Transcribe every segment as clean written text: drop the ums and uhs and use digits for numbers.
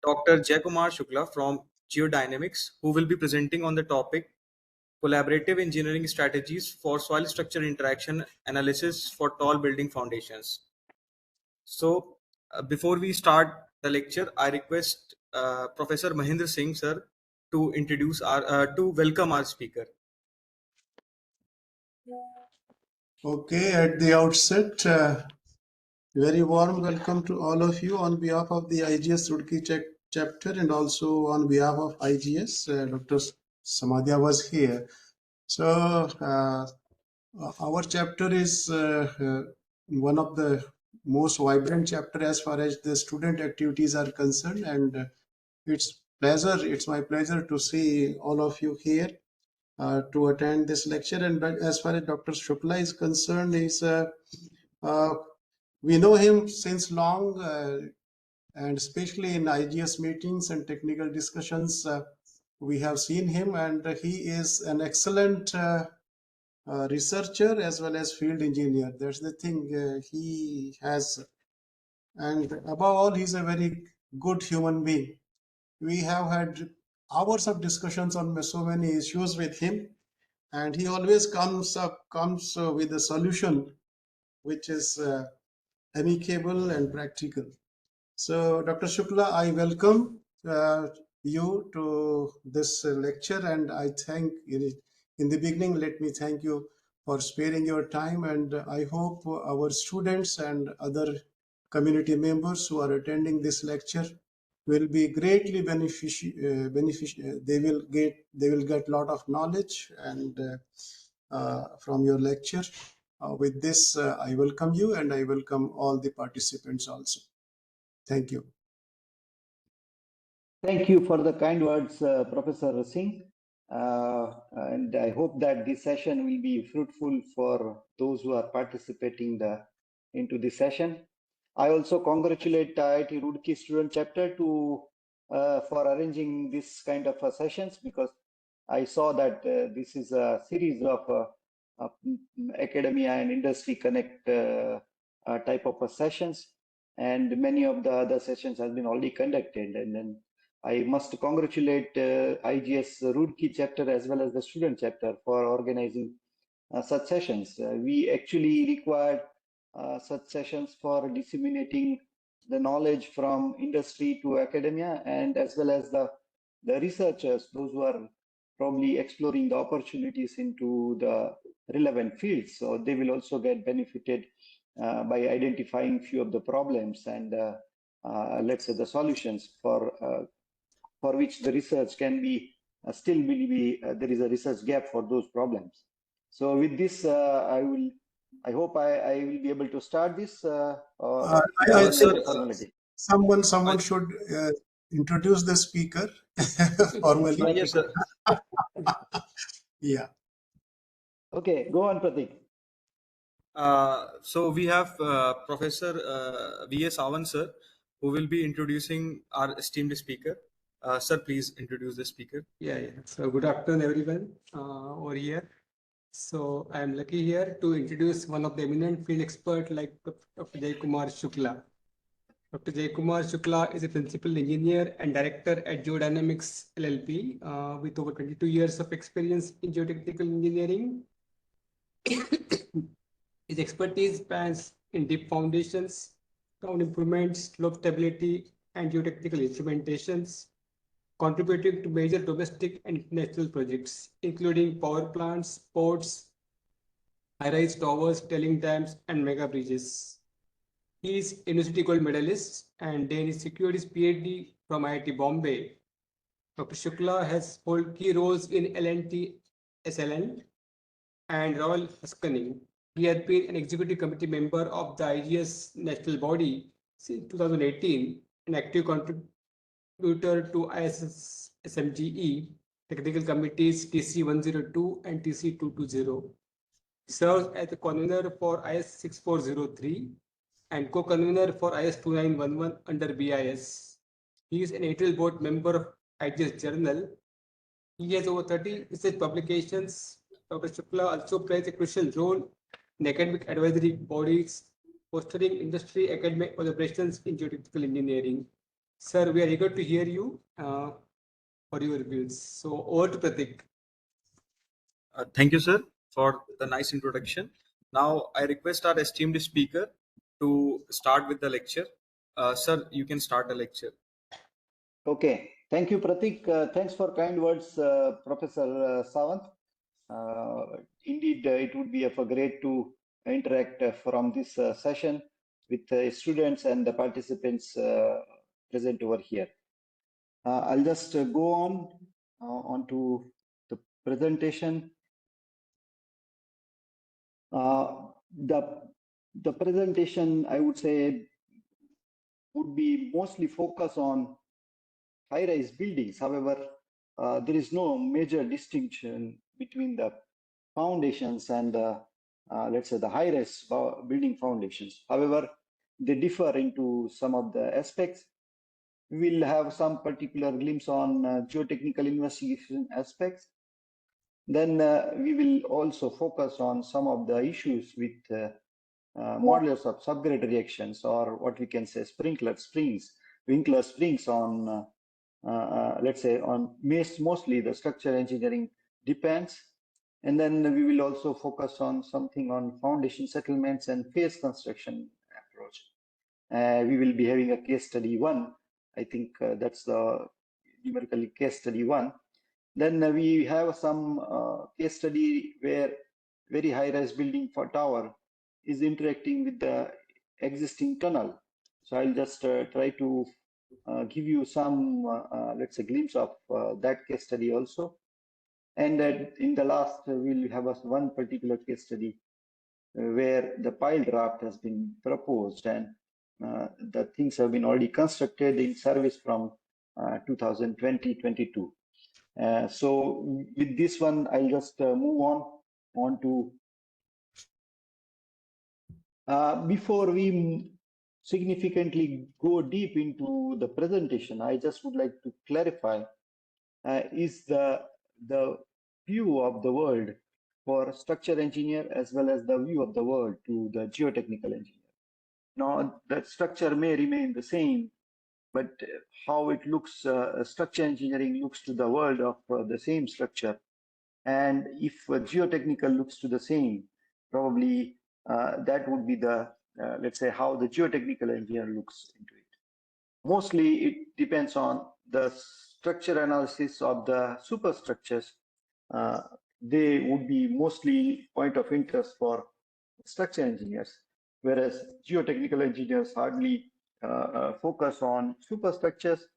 Dr. Jaykumar Shukla from Geodynamics, who will be presenting on the topic Collaborative Engineering Strategies for Soil Structure Interaction Analysis for Tall Building Foundations. So, before we start the lecture, I request Professor Mahendra Singh, sir, to to welcome our speaker. Okay, at the outset, very warm welcome to all of you on behalf of the IGS Roorkee chapter and also on behalf of IGS. Dr. Samadhya was here. So, our chapter is one of the most vibrant chapter as far as the student activities are concerned, and it's my pleasure to see all of you here to attend this lecture. And as far as Dr. Shukla is concerned, uh, we know him since long, and especially in IGS meetings and technical discussions, we have seen him, and he is an excellent researcher as well as field engineer. That's the thing he has, and above all, he's a very good human being. We have had hours of discussions on so many issues with him, and he always comes with a solution which is amicable and practical. So, Dr. Shukla, I welcome you to this lecture, and I thank you. In the beginning, let me thank you for sparing your time, and I hope our students and other community members who are attending this lecture will be greatly beneficial. They will get lot of knowledge and from your lecture. With this, I welcome you, and I welcome all the participants also. Thank you. Thank you for the kind words, Professor Singh. And I hope that this session will be fruitful for those who are participating into this session. I also congratulate IIT Roorkee student chapter for arranging this kind of sessions, because I saw that this is a series of academia and industry connect type of sessions, and many of the other sessions have been already conducted. And then I must congratulate IGS Roorkee chapter as well as the student chapter for organizing such sessions. We actually required such sessions for disseminating the knowledge from industry to academia, and as well as the researchers, those who are probably exploring the opportunities into the relevant fields. So they will also get benefited by identifying few of the problems and let's say the solutions for which the research can be still will be there is a research gap for those problems. So with this, I hope I will be able to start this. Formality. Someone should introduce the speaker formally. Yes, sir. Yeah. Okay, go on, Pratik. So we have Professor V.S. Avan, sir, who will be introducing our esteemed speaker. Sir, please introduce the speaker. Yeah. So good afternoon, everyone over here. So I am lucky here to introduce one of the eminent field expert like Dr. Jaykumar Shukla. Dr. Jaykumar Shukla is a principal engineer and director at Geodynamics LLP with over 22 years of experience in geotechnical engineering. His expertise spans in deep foundations, ground improvements, slope stability, and geotechnical instrumentations, contributing to major domestic and international projects, including power plants, ports, high-rise towers, tailing dams, and mega bridges. He is University Gold Medalist, and then he secured his PhD from IIT Bombay. Dr. Shukla has held key roles in L&T SLN and Royal Haskelley. He has been an executive committee member of the IGS national body since 2018, an active contributor to ISS SMGE technical committees TC 102 and TC 220. Serves as the convener for IS 6403 and co-convener for IS 2911 under BIS. He is an editorial board member of IGS Journal. He has over 30 research publications. Dr. Shukla also plays a crucial role in academic advisory bodies, fostering industry academic collaborations in geotechnical engineering. Sir, we are eager to hear you for your views. So over to Pratik. Thank you, sir, for the nice introduction. Now, I request our esteemed speaker to start with the lecture. Sir, you can start the lecture. Okay, thank you, Pratik. Thanks for kind words, Professor Sawant. Indeed, it would be of a great to interact from this session with students and the participants present over here. I'll just go on to the presentation. The presentation, I would say, would be mostly focused on high-rise buildings. However, there is no major distinction between the foundations and let's say the high-rise building foundations. However, they differ into some of the aspects. We will have some particular glimpse on geotechnical investigation aspects. Then we will also focus on some of the issues with modulus of subgrade reactions, or what we can say Winkler springs on let's say on mostly the structure engineering depends. And then we will also focus on something on foundation settlements and phase construction approach. We will be having a case study 1. I think that's the numerically case study 1. Then we have some case study where very high-rise building for tower is interacting with the existing tunnel. So I'll just try to give you some, let's say, glimpse of that case study also. And in the last, we'll have one particular case study where the pile draft has been proposed, and the things have been already constructed in service from 2020-22. So with this one, I'll just move on to before we significantly go deep into the presentation, I just would like to clarify is the view of the world for structure engineer as well as the view of the world to the geotechnical engineer. Now, the structure may remain the same, but how it looks, structure engineering looks to the world of the same structure. And if geotechnical looks to the same, probably that would be the, let's say, how the geotechnical engineer looks into it. Mostly it depends on the structure analysis of the superstructures. They would be mostly point of interest for structure engineers, whereas geotechnical engineers hardly focus on superstructures,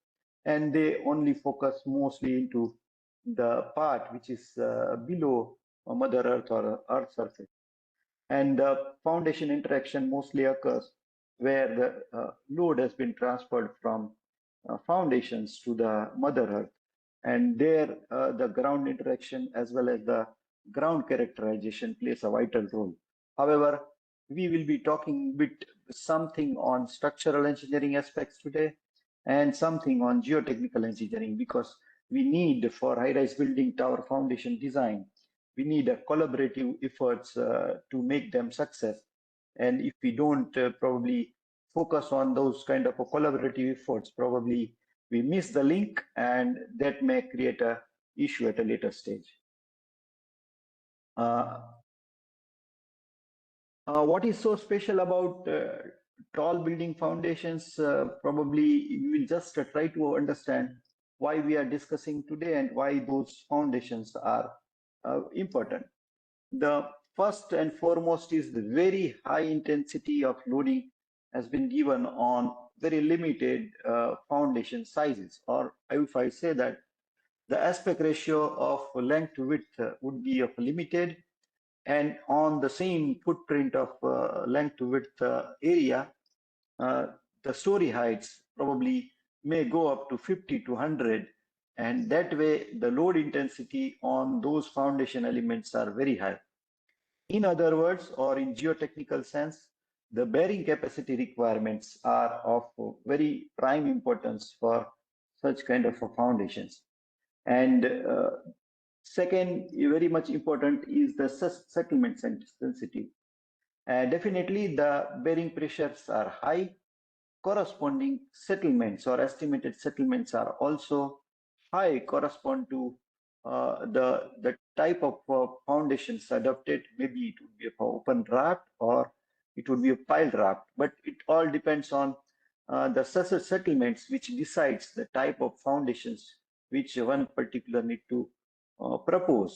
and they only focus mostly into the part which is below Mother Earth or Earth surface. And the foundation interaction mostly occurs where the load has been transferred from foundations to the Mother Earth. And there the ground interaction as well as the ground characterization plays a vital role. However, we will be talking with something on structural engineering aspects today and something on geotechnical engineering, because we need for high-rise building tower foundation design, we need a collaborative efforts to make them success. And if we don't probably focus on those kind of a collaborative efforts, probably we miss the link, and that may create a issue at a later stage. What is so special about tall building foundations? Probably we will just try to understand why we are discussing today and why those foundations are important. The first and foremost is the very high intensity of loading has been given on very limited foundation sizes, or if I say that the aspect ratio of length to width would be of limited, and on the same footprint of length to width area, the story heights probably may go up to 50 to 100, and that way the load intensity on those foundation elements are very high. In other words, or in geotechnical sense, the bearing capacity requirements are of very prime importance for such kind of foundations. And second, very much important is the settlement sensitivity. Definitely the bearing pressures are high, corresponding settlements or estimated settlements are also high, correspond to the type of foundations adopted. Maybe it would be a open raft or it would be a pile raft, but it all depends on the settlements, which decides the type of foundations which one particular need to propose.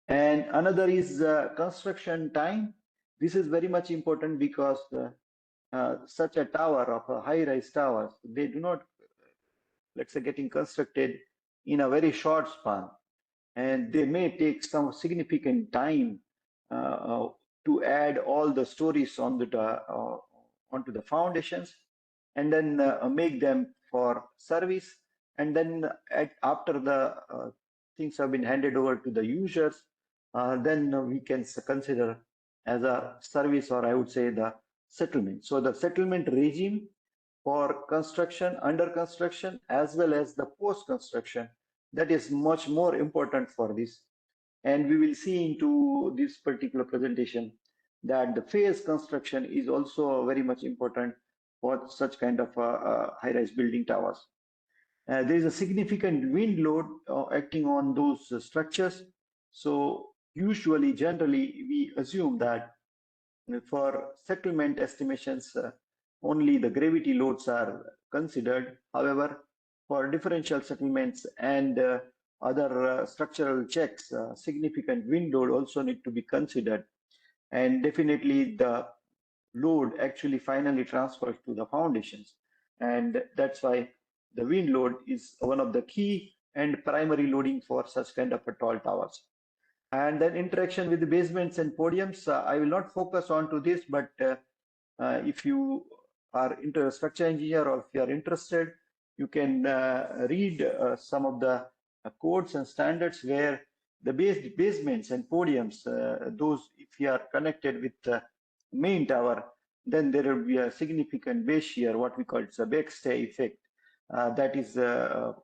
And another is construction time. This is very much important because such a tower of a high-rise towers, they do not, let's say, getting constructed in a very short span, and they may take some significant time to add all the stories on the onto the foundations, and then make them for service, and then after the things have been handed over to the users, then we can consider as a service, or I would say the settlement. So the settlement regime for construction, under construction, as well as the post construction, that is much more important for this. And we will see into this particular presentation that the phase construction is also very much important for such kind of high-rise building towers. There is a significant wind load acting on those structures. So usually, generally, we assume that for settlement estimations, only the gravity loads are considered. However, for differential settlements and other structural checks, significant wind load also need to be considered. And definitely the load actually finally transfers to the foundations. And that's why the wind load is one of the key and primary loading for such kind of a tall towers. And then interaction with the basements and podiums. I will not focus on to this, but if you are into a structure engineer or if you are interested, you can read some of the codes and standards where the basements and podiums, those if you are connected with the main tower, then there will be a significant base shear, what we call it's a backstay effect, that is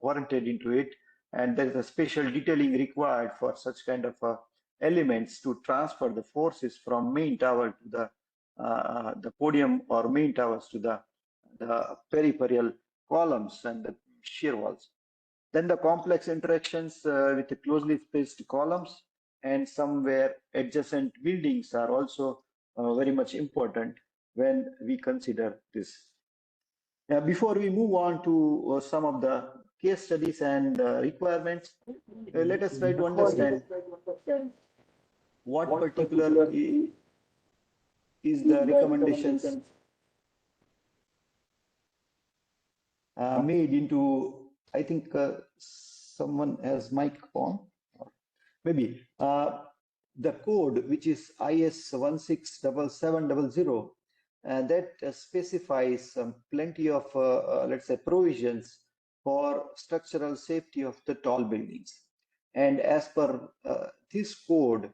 warranted into it. And there is a special detailing required for such kind of elements to transfer the forces from main tower to the podium or main towers to the peripheral columns and the shear walls. Then the complex interactions with the closely spaced columns and somewhere adjacent buildings are also very much important when we consider this. Before we move on to some of the case studies and requirements, let us try to understand what particular is the recommendations made into, I think someone has mic on, maybe the code, which is IS 167700, that specifies plenty of, let's say, provisions for structural safety of the tall buildings. And as per this code,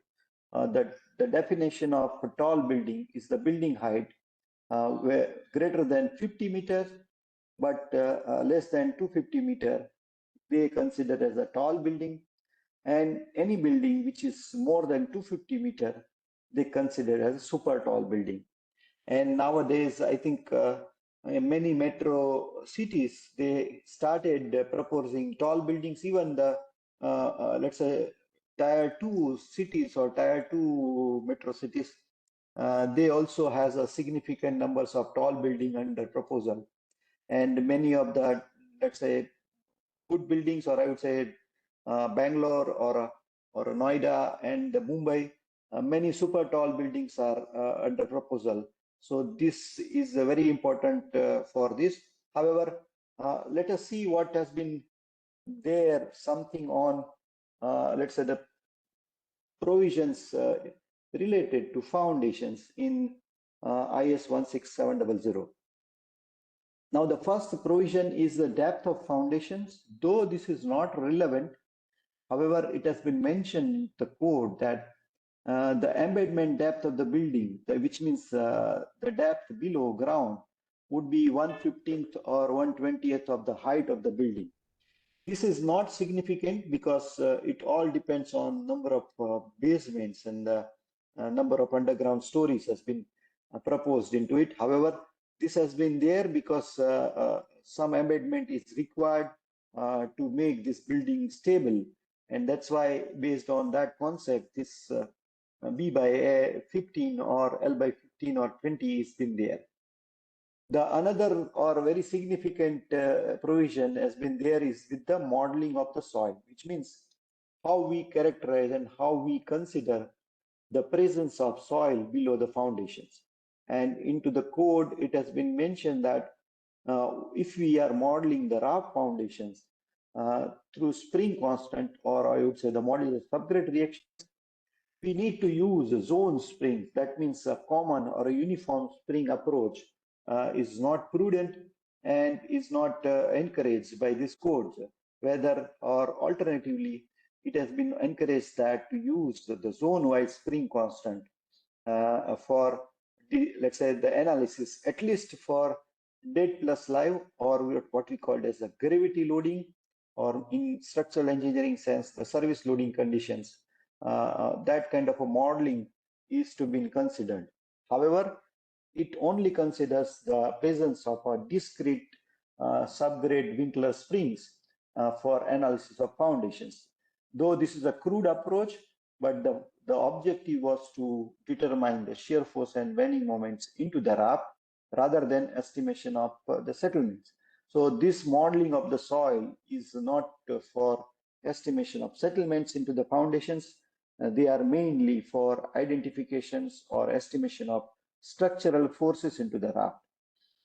the definition of a tall building is the building height where greater than 50 meters, but less than 250 meter, they consider as a tall building. And any building which is more than 250 meter, they consider as a super tall building. And nowadays, I think in many metro cities, they started proposing tall buildings. Even the, let's say, tier 2 cities or tier 2 metro cities, they also has a significant numbers of tall building under proposal. And many of the, let's say, good buildings, or I would say Bangalore or Noida and Mumbai, many super tall buildings are under proposal. So this is very important for this. However, let us see what has been there, something on, let's say, the provisions related to foundations in IS 16700. Now, the first provision is the depth of foundations. Though this is not relevant, however, it has been mentioned in the code that the embedment depth of the building, which means the depth below ground, would be 1/15 or 1/20th of the height of the building. This is not significant because it all depends on number of basements and the number of underground stories has been proposed into it. However, This has been there because some amendment is required to make this building stable. And that's why, based on that concept, this B by A 15 or L by 15 or 20 has been there. The another or very significant provision has been there is with the modeling of the soil, which means how we characterize and how we consider the presence of soil below the foundations. And into the code, it has been mentioned that if we are modeling the raft foundations through spring constant, or I would say the modular subgrade reaction, we need to use a zone spring. That means a common or a uniform spring approach is not prudent and is not encouraged by this code. Whether or alternatively, it has been encouraged that to use the zone-wide spring constant for let's say the analysis, at least for dead plus live, or what we call as a gravity loading, or in structural engineering sense, the service loading conditions. That kind of a modeling is to be considered. However, it only considers the presence of a discrete subgrade Winkler springs for analysis of foundations. Though this is a crude approach, but the objective was to determine the shear force and bending moments into the raft rather than estimation of the settlements. So this modeling of the soil is not for estimation of settlements into the foundations. They are mainly for identifications or estimation of structural forces into the raft.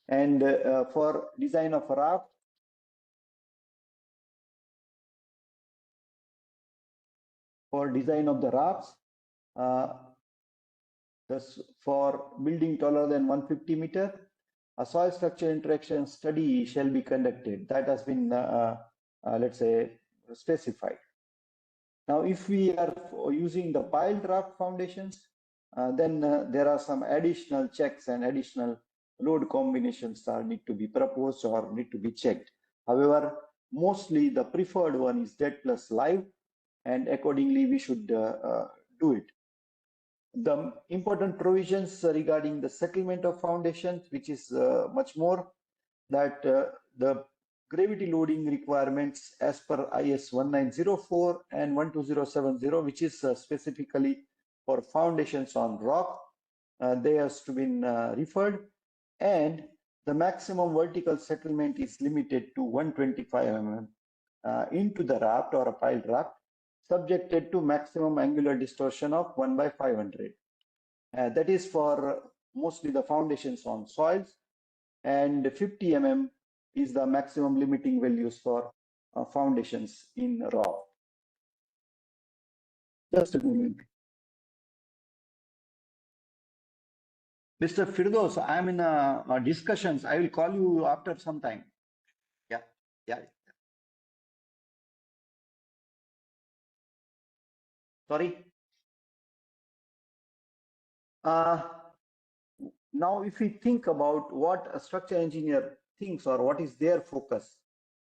And for design of a raft, for design of the rafts, for building taller than 150 meter, a soil structure interaction study shall be conducted. That has been, let's say, specified. Now, if we are using the piled raft foundations, then there are some additional checks and additional load combinations that need to be proposed or need to be checked. However, mostly the preferred one is dead plus live, and accordingly we should do it. The important provisions regarding the settlement of foundations, which is much more, that the gravity loading requirements as per IS 1904 and 12070, which is specifically for foundations on rock, they has to be referred, and the maximum vertical settlement is limited to 125 mm into the raft or a piled raft, subjected to maximum angular distortion of 1 by 500. That is for mostly the foundations on soils, and 50 mm is the maximum limiting values for foundations in rock. Just a moment. Mr. Firdos, I'm in discussions. I will call you after some time. Yeah. Sorry. Now, if we think about what a structural engineer thinks or what is their focus,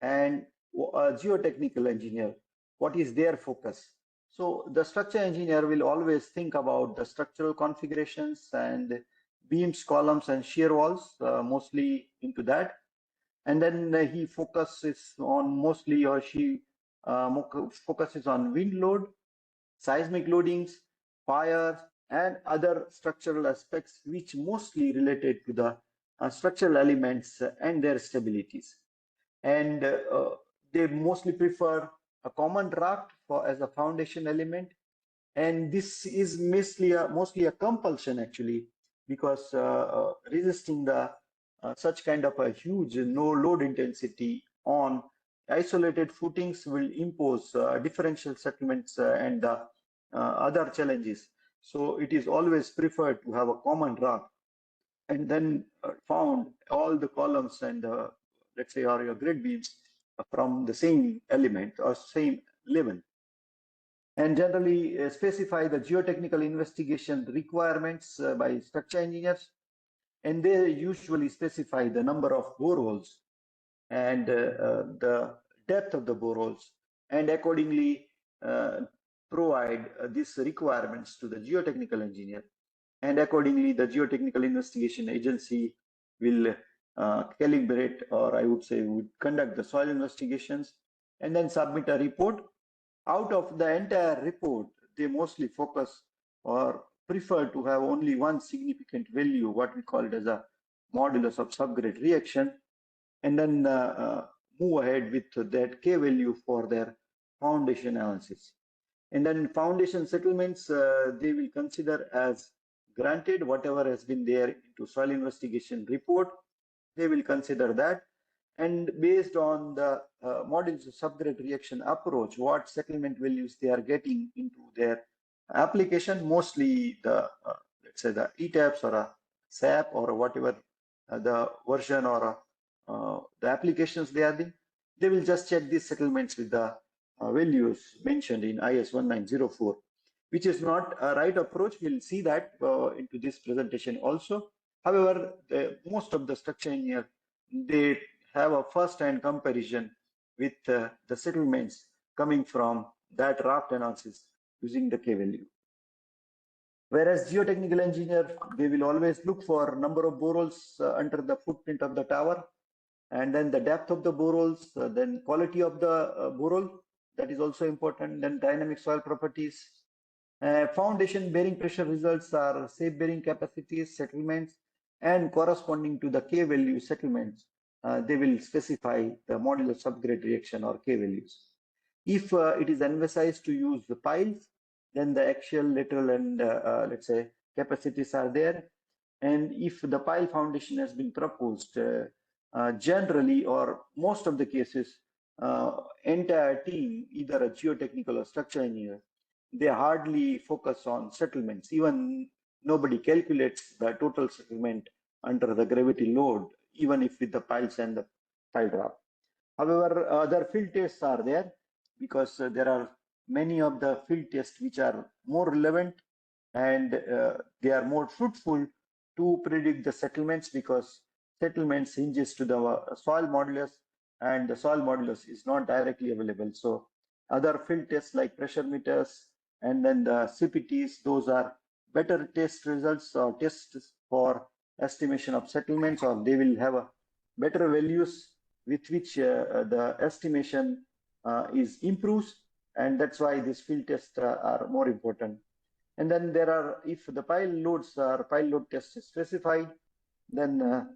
and a geotechnical engineer, what is their focus? So the structural engineer will always think about the structural configurations and beams, columns, and shear walls, mostly into that. And then he focuses on mostly, or she focuses on wind load, seismic loadings, fires, and other structural aspects, which mostly related to the structural elements and their stabilities. And they mostly prefer a common raft as a foundation element. And this is mostly a compulsion, actually, because resisting the such kind of a huge no load intensity on isolated footings will impose differential settlements and other challenges. So it is always preferred to have a common raft, and then found all the columns and let's say or your grid beams from the same element or same level, and generally specify the geotechnical investigation requirements by structure engineers, and they usually specify the number of boreholes and the depth of the boreholes, and accordingly provide these requirements to the geotechnical engineer, and accordingly the geotechnical investigation agency will calibrate, or I would say would conduct the soil investigations and then submit a report. Out of the entire report, they mostly focus or prefer to have only one significant value, what we call it as a modulus of subgrade reaction, and then move ahead with that K value for their foundation analysis. And then foundation settlements, they will consider as granted whatever has been there into soil investigation report. They will consider that. And based on the models of subgrade reaction approach, what settlement values they are getting into their application, mostly the, let's say the ETAPS or a SAP or whatever the version or the applications they are in, they will just check these settlements with the values mentioned in IS 1904, which is not a right approach. We'll see that into this presentation also. However, most of the structure engineer, they have a first-hand comparison with the settlements coming from that raft analysis using the K value. Whereas geotechnical engineer, they will always look for number of boreholes under the footprint of the tower, and then the depth of the boreholes, then quality of the borehole, that is also important, then dynamic soil properties. Foundation bearing pressure results are safe bearing capacities, settlements, and corresponding to the K value settlements, they will specify the modular subgrade reaction or K values. If it is emphasized to use the piles, then the axial, lateral, and let's say capacities are there. And if the pile foundation has been proposed, generally or most of the cases, entire team, either a geotechnical or structural engineer, they hardly focus on settlements. Even nobody calculates the total settlement under the gravity load, even if with the piles and the pile drop. However, other field tests are there because there are many of the field tests which are more relevant, and they are more fruitful to predict the settlements, because settlements hinges to the soil modulus, and the soil modulus is not directly available. So other field tests like pressure meters and then the CPTs, those are better test results or tests for estimation of settlements, or they will have a better values with which the estimation is improves, and that's why these field tests are more important. And then there are, if the pile loads or pile load test is specified, then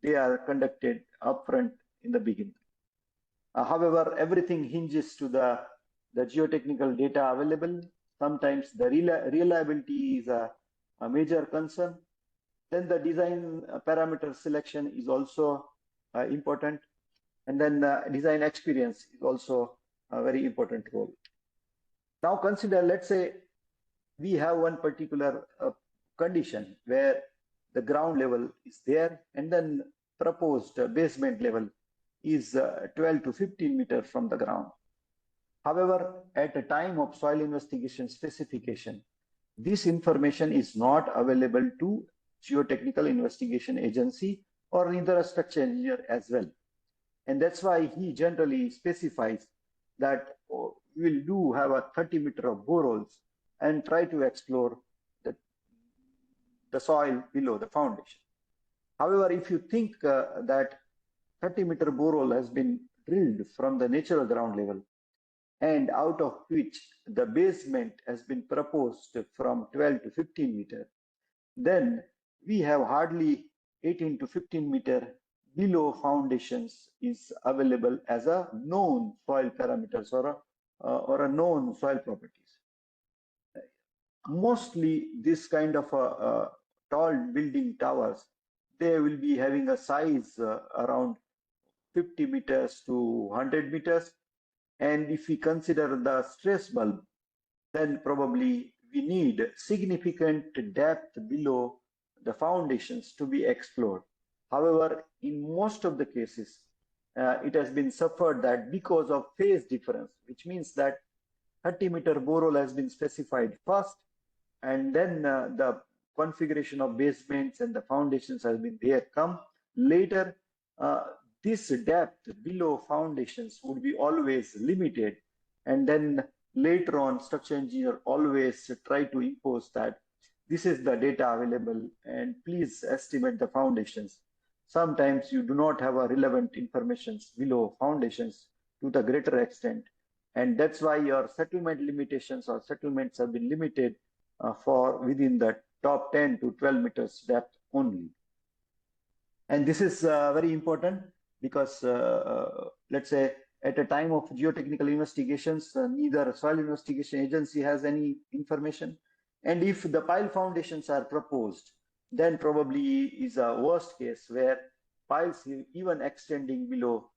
they are conducted upfront in the beginning. However, everything hinges to the geotechnical data available. Sometimes the reliability is a major concern. Then the design parameter selection is also important. And then design experience is also a very important role. Now consider, let's say we have one particular condition where the ground level is there, and then proposed basement level is 12 to 15 meters from the ground. However, at the time of soil investigation specification, this information is not available to geotechnical investigation agency or either a structure engineer as well. And that's why he generally specifies that we'll do have a 30-meter of boreholes and try to explore the soil below the foundation. However, if you think that 30-meter borehole has been drilled from the natural ground level, and out of which the basement has been proposed from 12 to 15 meter, then we have hardly 18 to 15 meter below foundations is available as a known soil parameters or a known soil properties. Mostly this kind of tall building towers, they will be having a size around 50 meters to 100 meters. And if we consider the stress bulb, then probably we need significant depth below the foundations to be explored. However, in most of the cases, it has been suffered that because of phase difference, which means that 30-meter borehole has been specified first, and then the configuration of basements and the foundations has been there come later. This depth below foundations would be always limited, and then later on structure engineer always try to impose that this is the data available and please estimate the foundations. sometimes you do not have a relevant information below foundations to the greater extent. And that's why your settlement limitations or settlements have been limited for within the top 10 to 12 meters depth only. And this is very important because let's say at a time of geotechnical investigations, neither soil investigation agency has any information. And if the pile foundations are proposed, then probably is a worst case where piles even extending below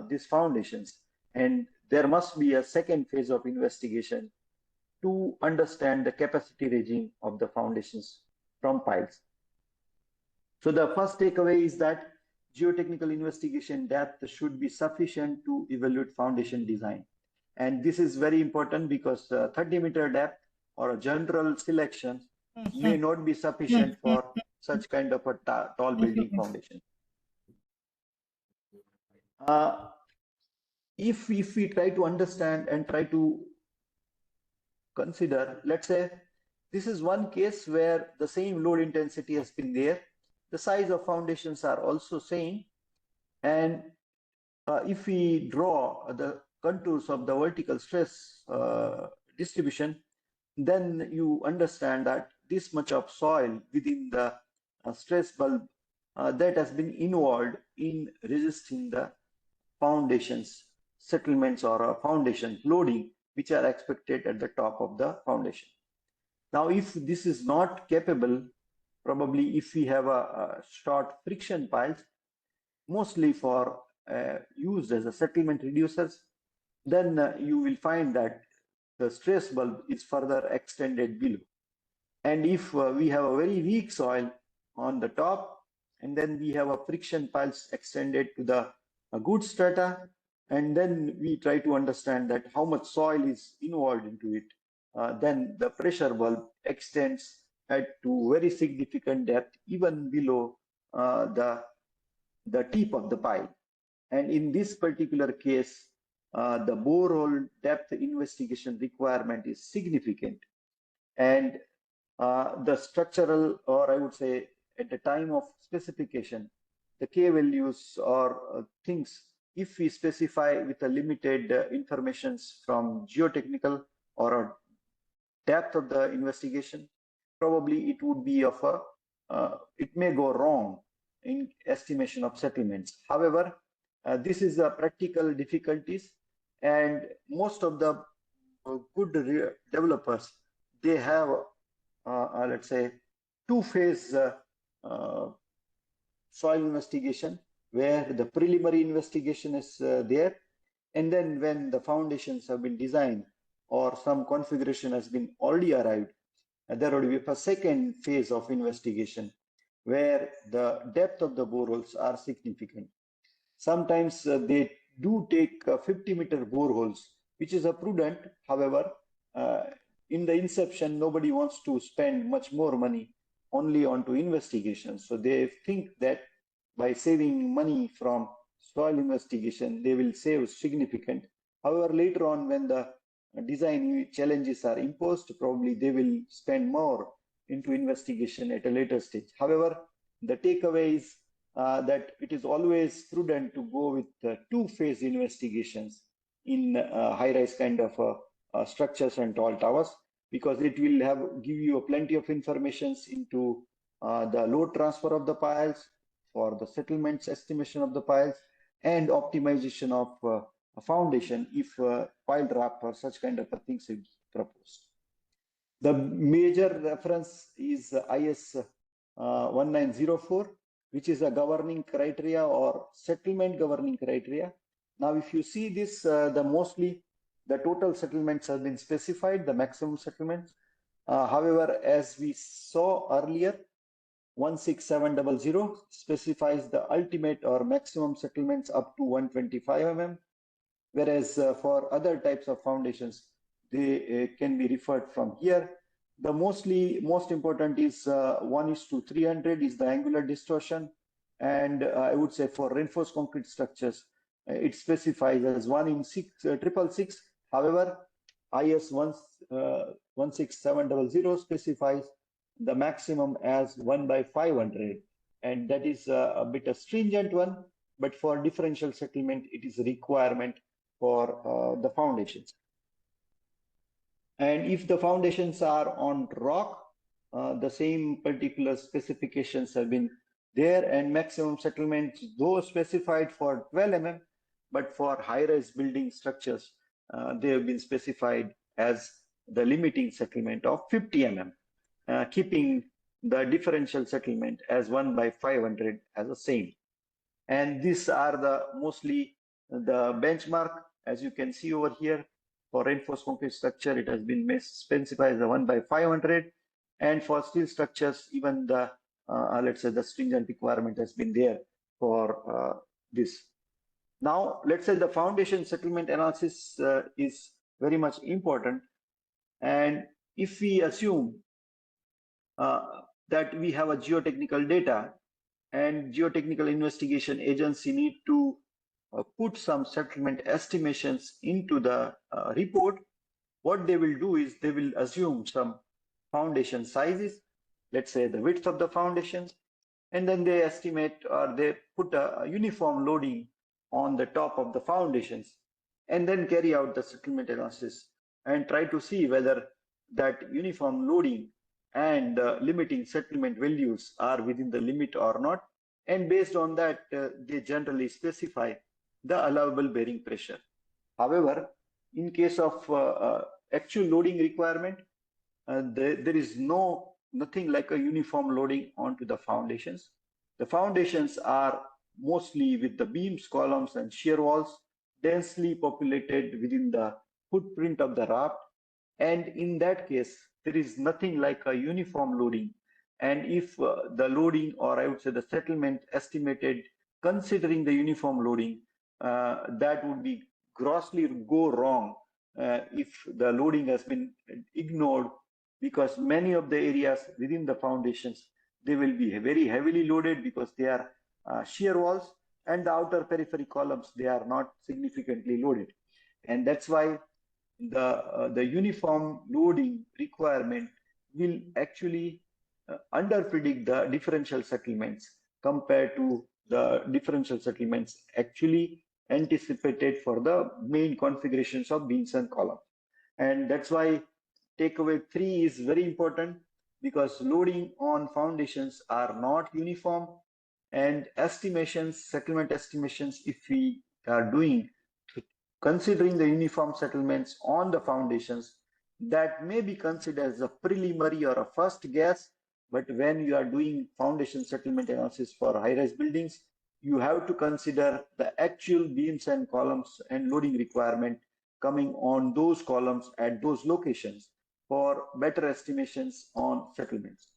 these foundations. And there must be a second phase of investigation to understand the capacity regime of the foundations from piles. So the first takeaway is that geotechnical investigation depth should be sufficient to evaluate foundation design. And this is very important because 30-meter depth or a general selection may not be sufficient for such kind of a tall building foundation. If we try to understand and try to consider, let's say this is one case where the same load intensity has been there. The size of foundations are also same. And if we draw the contours of the vertical stress distribution, then you understand that this much of soil within the stress bulb that has been involved in resisting the foundations, settlements or foundation loading, which are expected at the top of the foundation. Now, if this is not capable, probably if we have a short friction piles, mostly for used as a settlement reducers, then you will find that the stress bulb is further extended below. And if we have a very weak soil on the top, and then we have a friction piles extended to the good strata, and then we try to understand that how much soil is involved into it, then the pressure bulb extends at to very significant depth, even below the tip of the pile. And in this particular case, the borehole depth investigation requirement is significant. And the structural, or I would say at the time of specification, the K values or things, if we specify with a limited informations from geotechnical or a depth of the investigation, probably it would be of a, it may go wrong in estimation of settlements. However, this is a practical difficulties, and most of the good developers, they have let's say two-phase soil investigation, where the preliminary investigation is there, and then when the foundations have been designed or some configuration has been already arrived, there will be a second phase of investigation where the depth of the boreholes are significant. Sometimes they do take 50-meter boreholes, which is a prudent. However, in the inception, nobody wants to spend much more money only onto investigation. So they think that by saving money from soil investigation, they will save significant. However, later on, when the design challenges are imposed, probably they will spend more into investigation at a later stage. However, the takeaway is that it is always prudent to go with two-phase investigations in high-rise kind of structures and tall towers, because it will give you plenty of informations into the load transfer of the piles, for the settlements estimation of the piles, and optimization of a foundation if pile draft or such kind of things is proposed. The major reference is IS 1904, which is a governing criteria or settlement governing criteria. Now, if you see this, mostly the total settlements have been specified, the maximum settlements. However, as we saw earlier, 16700 specifies the ultimate or maximum settlements up to 125 mm, whereas for other types of foundations, they can be referred from here. The most important is 1:300 is the angular distortion, and I would say for reinforced concrete structures, it specifies as 1:666. However, IS 16700 specifies the maximum as 1/500, and that is a bit a stringent one, but for differential settlement, it is a requirement for the foundations. And if the foundations are on rock, the same particular specifications have been there, and maximum settlements, though specified for 12 mm, but for high-rise building structures, they have been specified as the limiting settlement of 50 mm, keeping the differential settlement as 1/500 as the same. And these are the mostly the benchmark, as you can see over here. For reinforced concrete structure, it has been specified as a 1/500, and for steel structures, even the let's say the stringent requirement has been there for this. Now, let's say the foundation settlement analysis is very much important, and if we assume that we have a geotechnical data, and geotechnical investigation agency need to put some settlement estimations into the report, what they will do is they will assume some foundation sizes, let's say the width of the foundations, and then they estimate or they put a uniform loading on the top of the foundations, and then carry out the settlement analysis and try to see whether that uniform loading and limiting settlement values are within the limit or not. And based on that, they generally specify the allowable bearing pressure. However, in case of actual loading requirement, there is nothing like a uniform loading onto the foundations. The foundations are mostly with the beams, columns, and shear walls densely populated within the footprint of the raft. And in that case, there is nothing like a uniform loading. And if the loading, or I would say the settlement estimated considering the uniform loading, that would be grossly go wrong if the loading has been ignored, because many of the areas within the foundations, they will be very heavily loaded because they are shear walls, and the outer periphery columns, they are not significantly loaded. And that's why the uniform loading requirement will actually under predict the differential settlements compared to the differential settlements actually anticipated for the main configurations of beams and columns. And that's why takeaway 3 is very important, because loading on foundations are not uniform, and estimations, settlement estimations, if we are doing considering the uniform settlements on the foundations, that may be considered as a preliminary or a first guess. But when you are doing foundation settlement analysis for high-rise buildings, you have to consider the actual beams and columns and loading requirement coming on those columns at those locations for better estimations on settlements.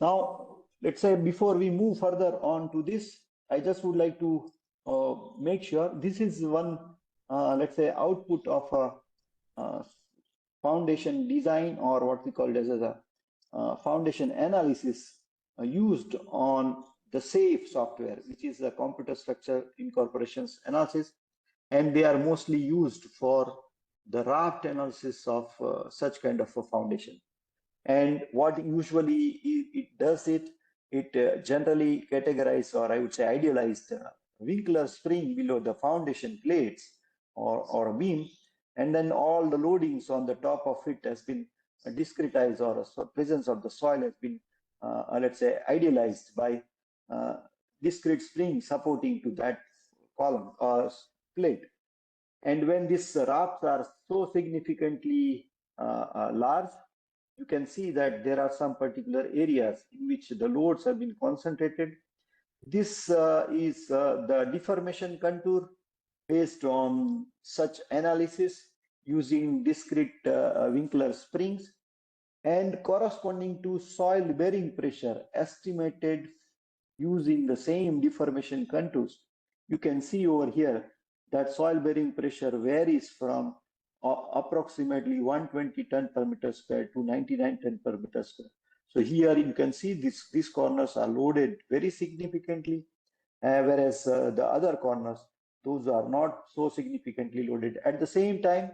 Now, let's say before we move further on to this, I just would like to make sure this is one, let's say, output of a foundation design, or what we call as a foundation analysis used on the SAFE software, which is a computer structure incorporations analysis, and they are mostly used for the raft analysis of such kind of a foundation. And what usually it does it generally categorize, or I would say idealize the Winkler spring below the foundation plates or a beam, and then all the loadings on the top of it has been discretized, or a presence of the soil has been, let's say, idealized by discrete spring supporting to that column or plate. And when these rafts are so significantly large, you can see that there are some particular areas in which the loads have been concentrated. This is the deformation contour based on such analysis using discrete Winkler springs, and corresponding to soil bearing pressure estimated using the same deformation contours. You can see over here that soil bearing pressure varies from approximately 120 ton per meter square to 99 ton per meter square. So here you can see these corners are loaded very significantly, whereas the other corners, those are not so significantly loaded. At the same time,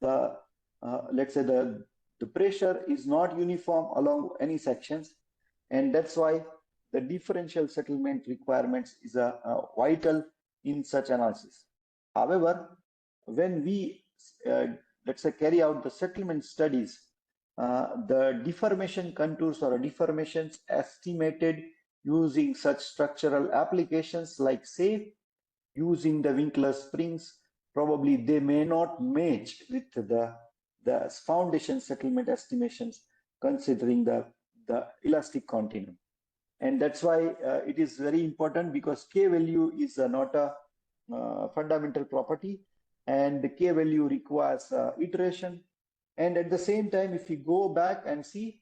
let's say the pressure is not uniform along any sections, And that's why the differential settlement requirements is vital in such analysis. However, when we let's say carry out the settlement studies, the deformation contours or deformations estimated using such structural applications like say using the Winkler springs, probably they may not match with the foundation settlement estimations considering the elastic continuum. And that's why it is very important, because K value is not a fundamental property, and the K value requires iteration. And at the same time, if we go back and see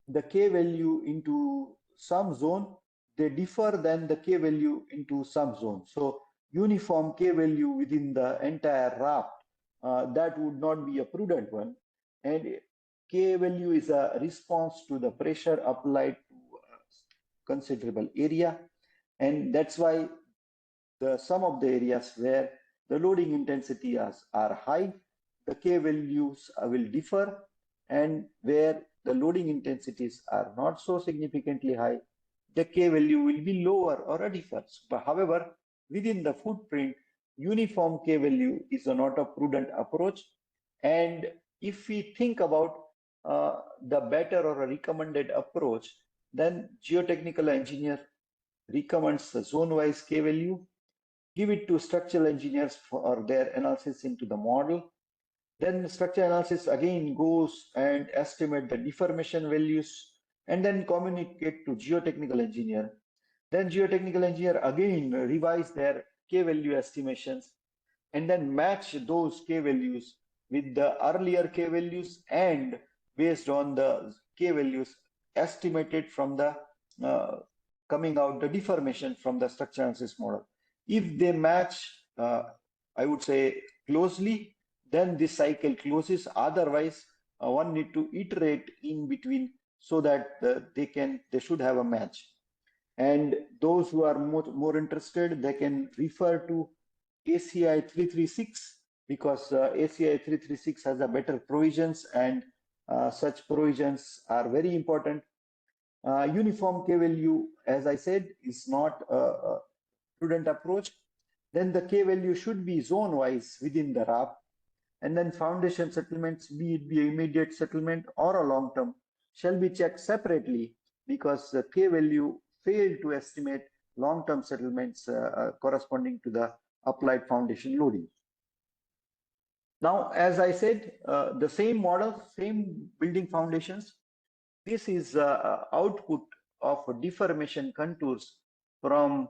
the K value into some zone, they differ than the K value into some zone. So uniform K value within the entire raft, that would not be a prudent one. And K value is a response to the pressure applied to a considerable area. And that's why some of the areas where the loading intensity are high, the K values will differ, and where the loading intensities are not so significantly high, the K value will be lower or differs. But however, within the footprint, uniform K value is not a prudent approach. And if we think about the better or a recommended approach, then geotechnical engineer recommends the zone-wise K value, give it to structural engineers for their analysis into the model. Then structural analysis again goes and estimate the deformation values and then communicate to geotechnical engineer. Then geotechnical engineer again revise their K value estimations and then match those K values with the earlier K values and based on the K values estimated from the coming out the deformation from the structural analysis model. If they match, I would say closely, then this cycle closes. Otherwise, one need to iterate in between so that they should have a match. And those who are more interested, they can refer to ACI 336 because ACI 336 has a better provisions, and such provisions are very important. Uniform K value, as I said, is not a prudent approach. Then the K value should be zone wise within the RAP. And then foundation settlements, be it be immediate settlement or a long term, shall be checked separately because the K value failed to estimate long term settlements corresponding to the applied foundation loading. Now, as I said, the same model, same building foundations. This is output of deformation contours from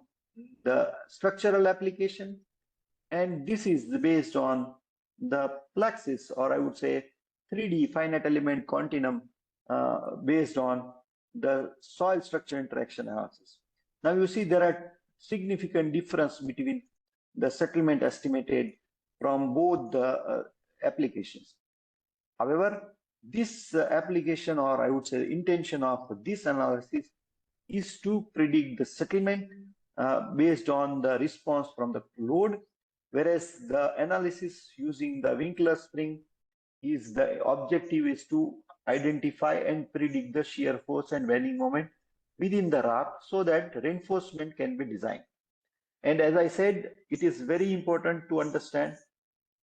the structural application, and this is based on the Plaxis, or I would say 3D finite element continuum based on the soil structure interaction analysis. Now you see there are significant difference between the settlement estimated from both the applications. However, this application, or I would say intention of this analysis, is to predict the settlement based on the response from the load, whereas the analysis using the Winkler spring is the objective is to identify and predict the shear force and bending moment within the raft so that reinforcement can be designed. And as I said, it is very important to understand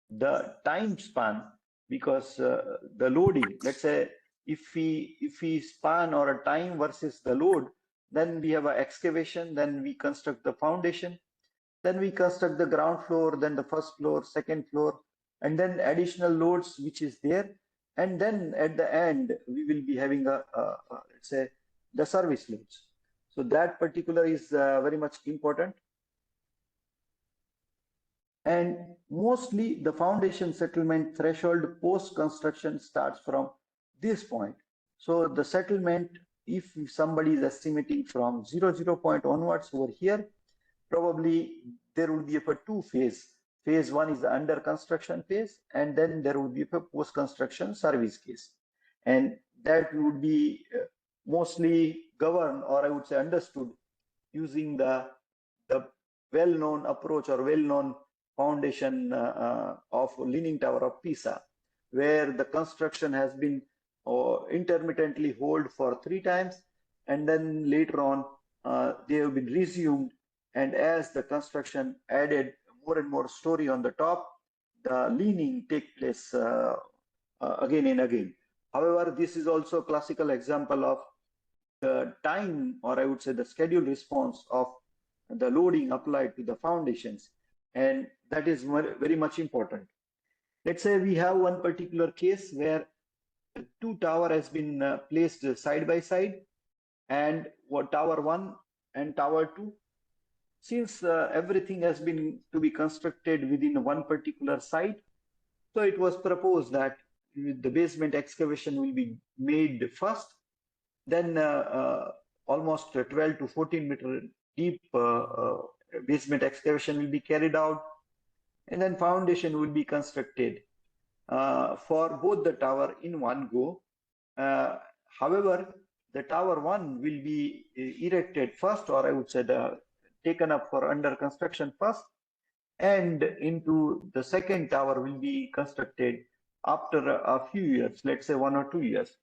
the time span because the loading, let's say if we span or a time versus the load, then we have an excavation, then we construct the foundation, then we construct the ground floor, then the first floor, second floor, and then additional loads which is there, and then at the end we will be having let's say the service loads. So that particular is very much important. And mostly the foundation settlement threshold post construction starts from this point. So the settlement, if somebody is estimating from 0 point onwards over here, probably there will be a two phase. Phase one is the under construction phase, and then there will be a post construction service case. And that would be mostly governed, or I would say understood, using the well-known approach or well-known foundation of Leaning Tower of Pisa, where the construction has been intermittently hold for 3 times, and then later on they have been resumed. And as the construction added more and more story on the top, the leaning take place again and again. However, this is also a classical example of the time, or I would say the schedule response of the loading applied to the foundations, and that is very much important. Let's say we have one particular case where two tower has been placed side by side, and what tower 1 and tower 2, since everything has been to be constructed within one particular site, so it was proposed that the basement excavation will be made first, then almost 12 to 14 meter deep basement excavation will be carried out, and then foundation will be constructed for both the tower in one go. However, the tower 1 will be erected first, or I would say taken up for under construction first, and into the second tower will be constructed after a few years, let's say 1 or 2 years.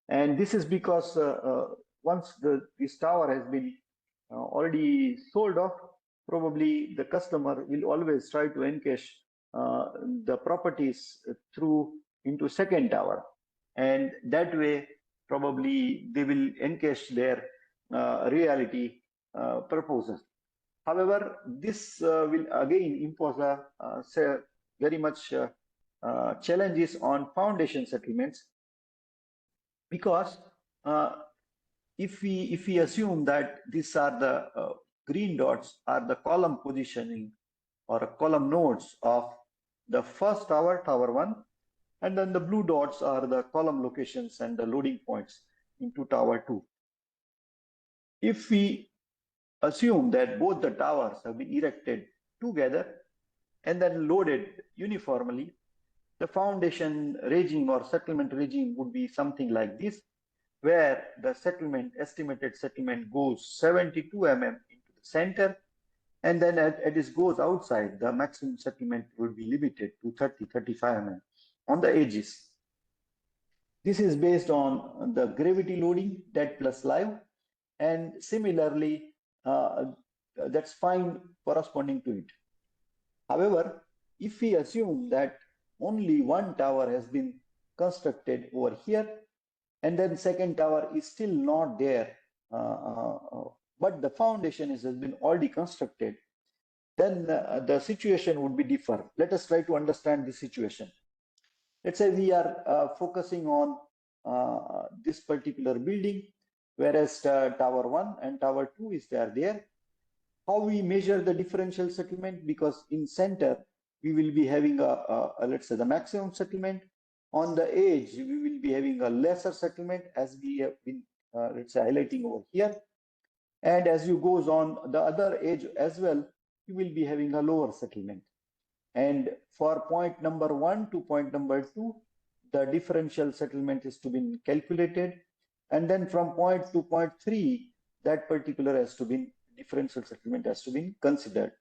And this is because once this tower has been already sold off, probably the customer will always try to encash the properties through into second tower, and that way probably they will encash their reality proposal. However, this will again impose say very much challenges on foundation settlements, because if we assume that these are the green dots are the column positioning or column nodes of the first tower, tower 1, and then the blue dots are the column locations and the loading points into tower 2. If we assume that both the towers have been erected together and then loaded uniformly, the foundation regime or settlement regime would be something like this, where the estimated settlement goes 72 mm into the center, and then as it goes outside, the maximum settlement will be limited to 30-35 mm on the edges. This is based on the gravity loading, dead plus live, and similarly, that's fine corresponding to it. However, if we assume that only one tower has been constructed over here, and then second tower is still not there, but the foundation has been already constructed, then the situation would be different. Let us try to understand the situation. Let's say we are focusing on this particular building, whereas tower 1 and tower 2 is there. How we measure the differential settlement? Because in center we will be having let's say the maximum settlement. On the edge we will be having a lesser settlement, as we have been let's say highlighting over here. And as you goes on the other edge as well, you will be having a lower settlement. And for point number 1 to point number 2, the differential settlement is to be calculated, and then from point to point 3, that particular has to be differential settlement has to be considered.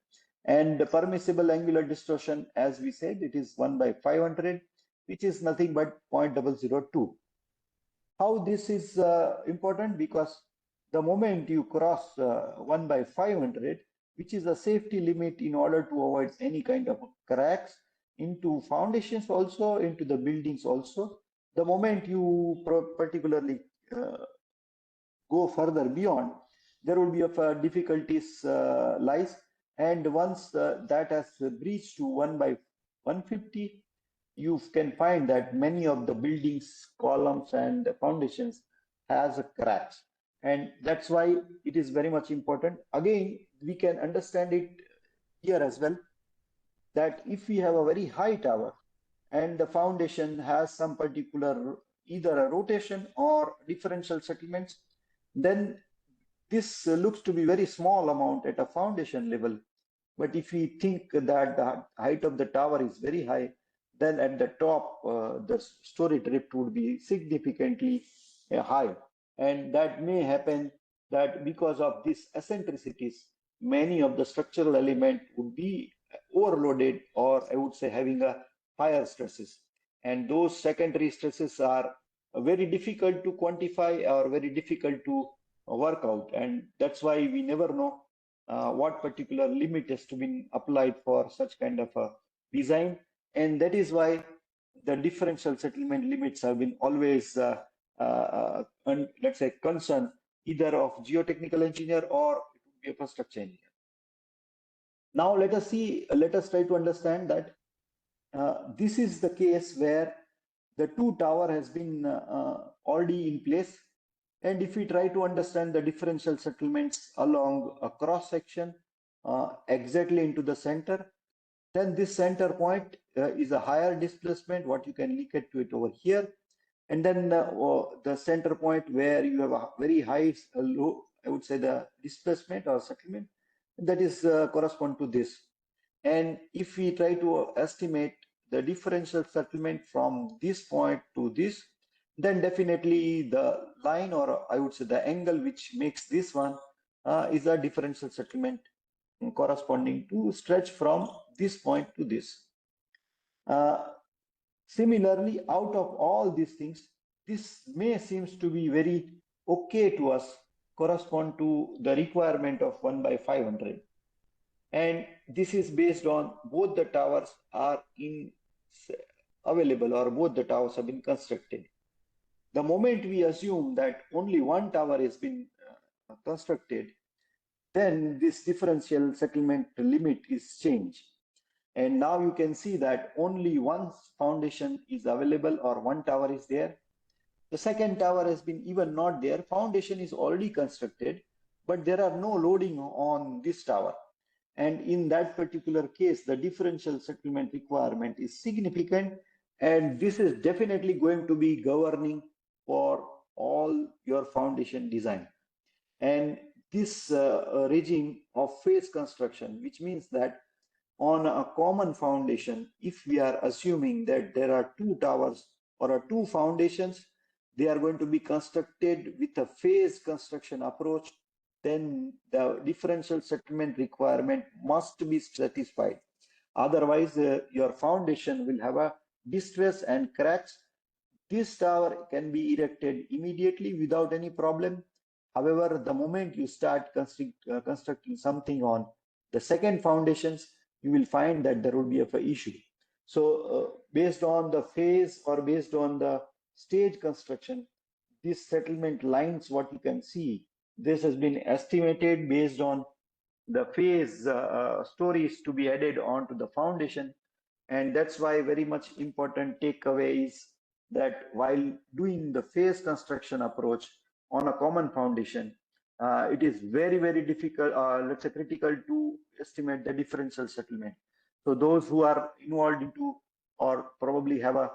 And the permissible angular distortion, as we said, it is 1/500, which is nothing but 0.002. How this is important? Because the moment you cross 1/500, which is a safety limit in order to avoid any kind of cracks into foundations, also into the buildings also, the moment you particularly go further beyond, there will be difficulties lies. And once that has breached to 1/150, you can find that many of the buildings, columns, and foundations has cracks. And that's why it is very much important. Again, we can understand it here as well, that if we have a very high tower and the foundation has some particular either a rotation or differential settlements, then this looks to be very small amount at a foundation level. But if we think that the height of the tower is very high, then at the top, the story drift would be significantly high. And that may happen that because of these eccentricities, many of the structural element would be overloaded, or I would say having a higher stresses. And those secondary stresses are very difficult to quantify or very difficult to work out, and that's why we never know what particular limit has to be applied for such kind of a design, and that is why the differential settlement limits have been always let's say concern either of geotechnical engineer or it would be a infrastructure engineer. Now let us try to understand that this is the case where the two tower has been already in place, and if we try to understand the differential settlements along a cross section exactly into the center, then this center point is a higher displacement, what you can look to it over here, and then the center point where you have a very high low, I would say the displacement or settlement, that is correspond to this. And if we try to estimate the differential settlement from this point to this, then definitely the line, or I would say the angle which makes this one is a differential settlement corresponding to stretch from this point to this. Similarly, out of all these things, this may seems to be very okay to us, correspond to the requirement of 1/500. And this is based on both the towers are available, or both the towers have been constructed. The moment we assume that only one tower has been constructed, then this differential settlement limit is changed. And now you can see that only one foundation is available, or one tower is there. The second tower has been even not there. Foundation is already constructed, but there are no loading on this tower. And in that particular case, the differential settlement requirement is significant, and this is definitely going to be governing for all your foundation design. And this regime of phase construction, which means that on a common foundation, if we are assuming that there are two towers or two foundations, they are going to be constructed with a phase construction approach, then the differential settlement requirement must be satisfied. Otherwise, your foundation will have a distress and cracks. This tower can be erected immediately without any problem. However, the moment you start constructing something on the second foundations, you will find that there will be an issue. So based on the phase or based on the stage construction, this settlement lines, what you can see, this has been estimated based on the phase stories to be added onto the foundation. And that's why very much important takeaway is that while doing the phase construction approach on a common foundation, it is very, very difficult, let's say critical to estimate the differential settlement. So those who are involved into or probably have a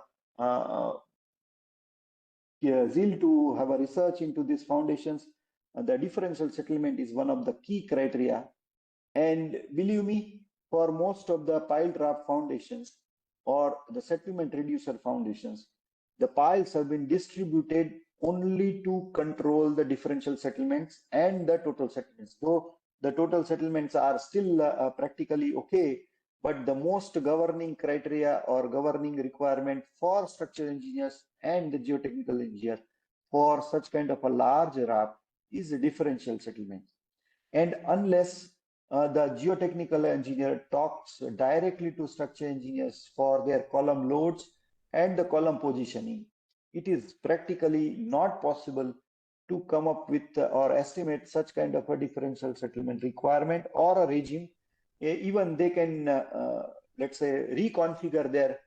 zeal to have a research into these foundations, the differential settlement is one of the key criteria. And believe me, for most of the pile trap foundations or the settlement reducer foundations, the piles have been distributed only to control the differential settlements and the total settlements. Though the total settlements are still practically okay, but the most governing criteria or governing requirement for structural engineers and the geotechnical engineer for such kind of a large RAP is the differential settlement. And unless the geotechnical engineer talks directly to structural engineers for their column loads and the column positioning, it is practically not possible to come up with or estimate such kind of a differential settlement requirement or a regime. Even they can, let's say, reconfigure their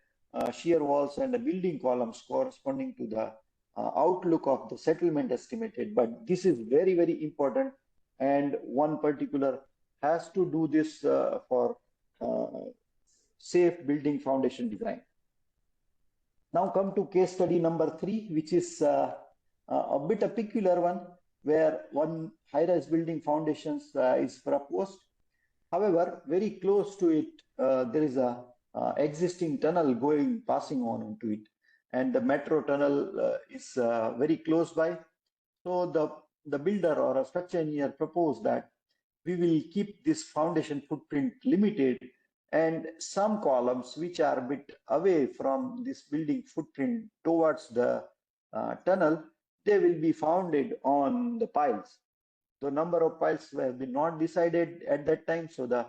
shear walls and the building columns corresponding to the outlook of the settlement estimated. But this is very, very important, and one particular has to do this for safe building foundation design. Now come to case study number 3, which is a bit a peculiar one, where one high-rise building foundations is proposed. However, very close to it, there is a existing tunnel passing on into it, and the metro tunnel is very close by. So the builder or a structure engineer proposed that we will keep this foundation footprint limited, and some columns which are a bit away from this building footprint towards the tunnel, they will be founded on the piles. the number of piles have been not decided at that time, so the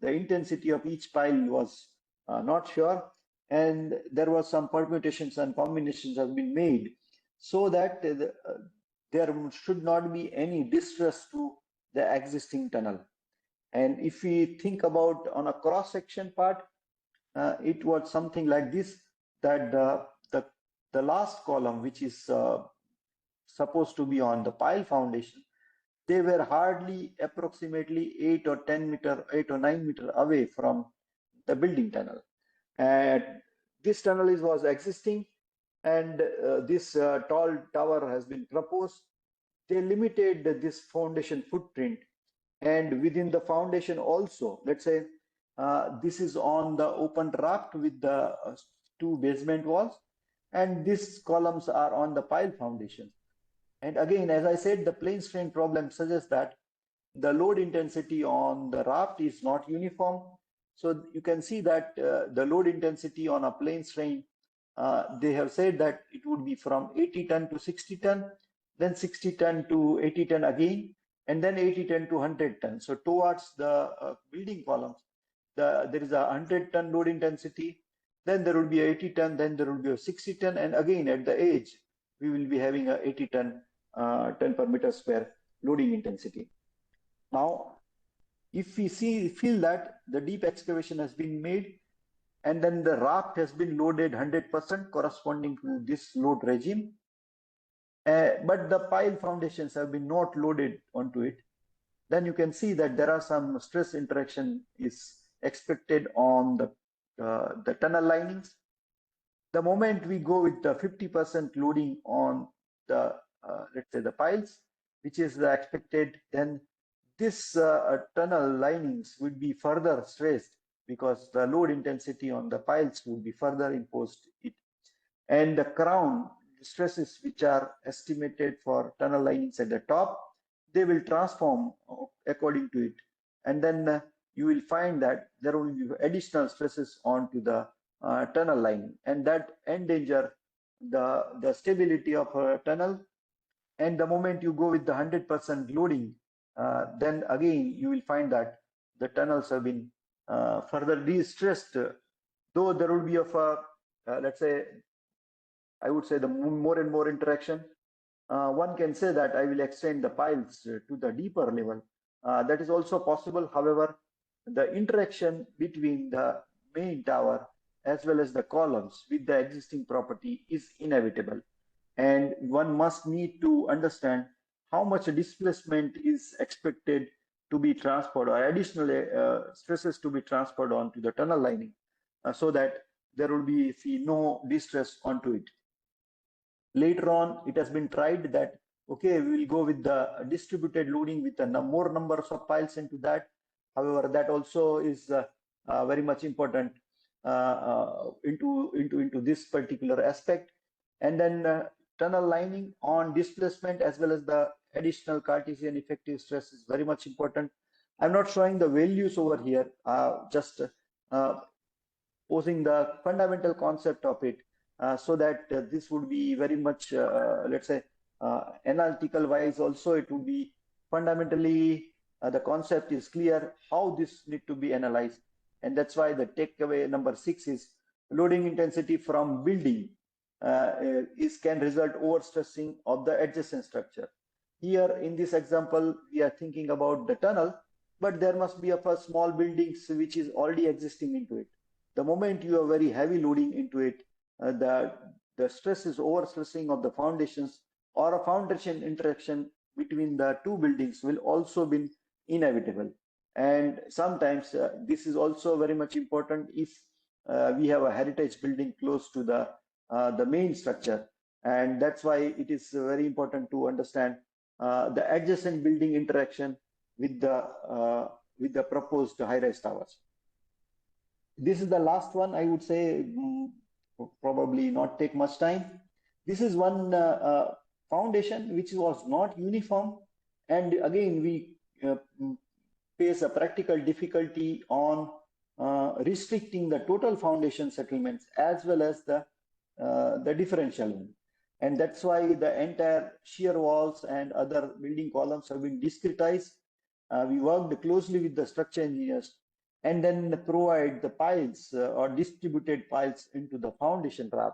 intensity of each pile was not sure, and there was some permutations and combinations have been made so that there should not be any distress to the existing tunnel. And if we think about on a cross section part, it was something like this, that the last column, which is supposed to be on the pile foundation, they were hardly approximately 8 or 9 meter away from the building tunnel. And this tunnel was existing, and this tall tower has been proposed. They limited this foundation footprint, and within the foundation also, let's say this is on the open raft with the two basement walls, and these columns are on the pile foundation. And again, as I said, the plane strain problem suggests that the load intensity on the raft is not uniform. So you can see that the load intensity on a plane strain, they have said that it would be from 80 ton to 60 ton, then 60 ton to 80 ton again, and then 80 ton to 100 ton. So towards the building columns, there is a 100 ton load intensity, then there will be 80 ton, then there will be a 60 ton, and again at the edge, we will be having a 80 ton per meter square loading intensity. Now, if we feel that the deep excavation has been made and then the raft has been loaded 100% corresponding to this load regime, but the pile foundations have been not loaded onto it, then you can see that there are some stress interaction is expected on the tunnel linings. The moment we go with the 50% loading on the let's say the piles, which is the expected, then this tunnel linings would be further stressed because the load intensity on the piles would be further imposed it. And the crown stresses which are estimated for tunnel linings at the top, they will transform according to it. And then you will find that there will be additional stresses onto the tunnel lining, and that endanger the stability of a tunnel. And the moment you go with the 100% loading, then again you will find that the tunnels have been further de-stressed, though there will be of a let's say, I would say, the more and more interaction. One can say that I will extend the piles to the deeper level. That is also possible. However, the interaction between the main tower as well as the columns with the existing property is inevitable. And one must need to understand how much displacement is expected to be transferred, or additional stresses to be transferred onto the tunnel lining, so that there will be no distress onto it. Later on, it has been tried that, okay, we will go with the distributed loading with the more numbers of piles into that. However, that also is very much important into this particular aspect. And then tunnel lining on displacement as well as the additional Cartesian effective stress is very much important. I'm not showing the values over here, just posing the fundamental concept of it, so that this would be very much, let's say, analytical wise also it would be fundamentally, the concept is clear how this need to be analyzed. And that's why the takeaway number 6 is loading intensity from building can result overstressing of the adjacent structure. Here in this example, we are thinking about the tunnel, but there must be a small buildings which is already existing into it. The moment you have very heavy loading into it, the stress is overstressing of the foundations, or a foundation interaction between the two buildings will also be inevitable. And sometimes this is also very much important if we have a heritage building close to the main structure. And that's why it is very important to understand the adjacent building interaction with the proposed high-rise towers. This is the last one, I would say, probably not take much time. This is one foundation which was not uniform, and again we face a practical difficulty on restricting the total foundation settlements as well as the differential one. And that's why the entire shear walls and other building columns have been discretized. We worked closely with the structure engineers and then provide the piles or distributed piles into the foundation wrap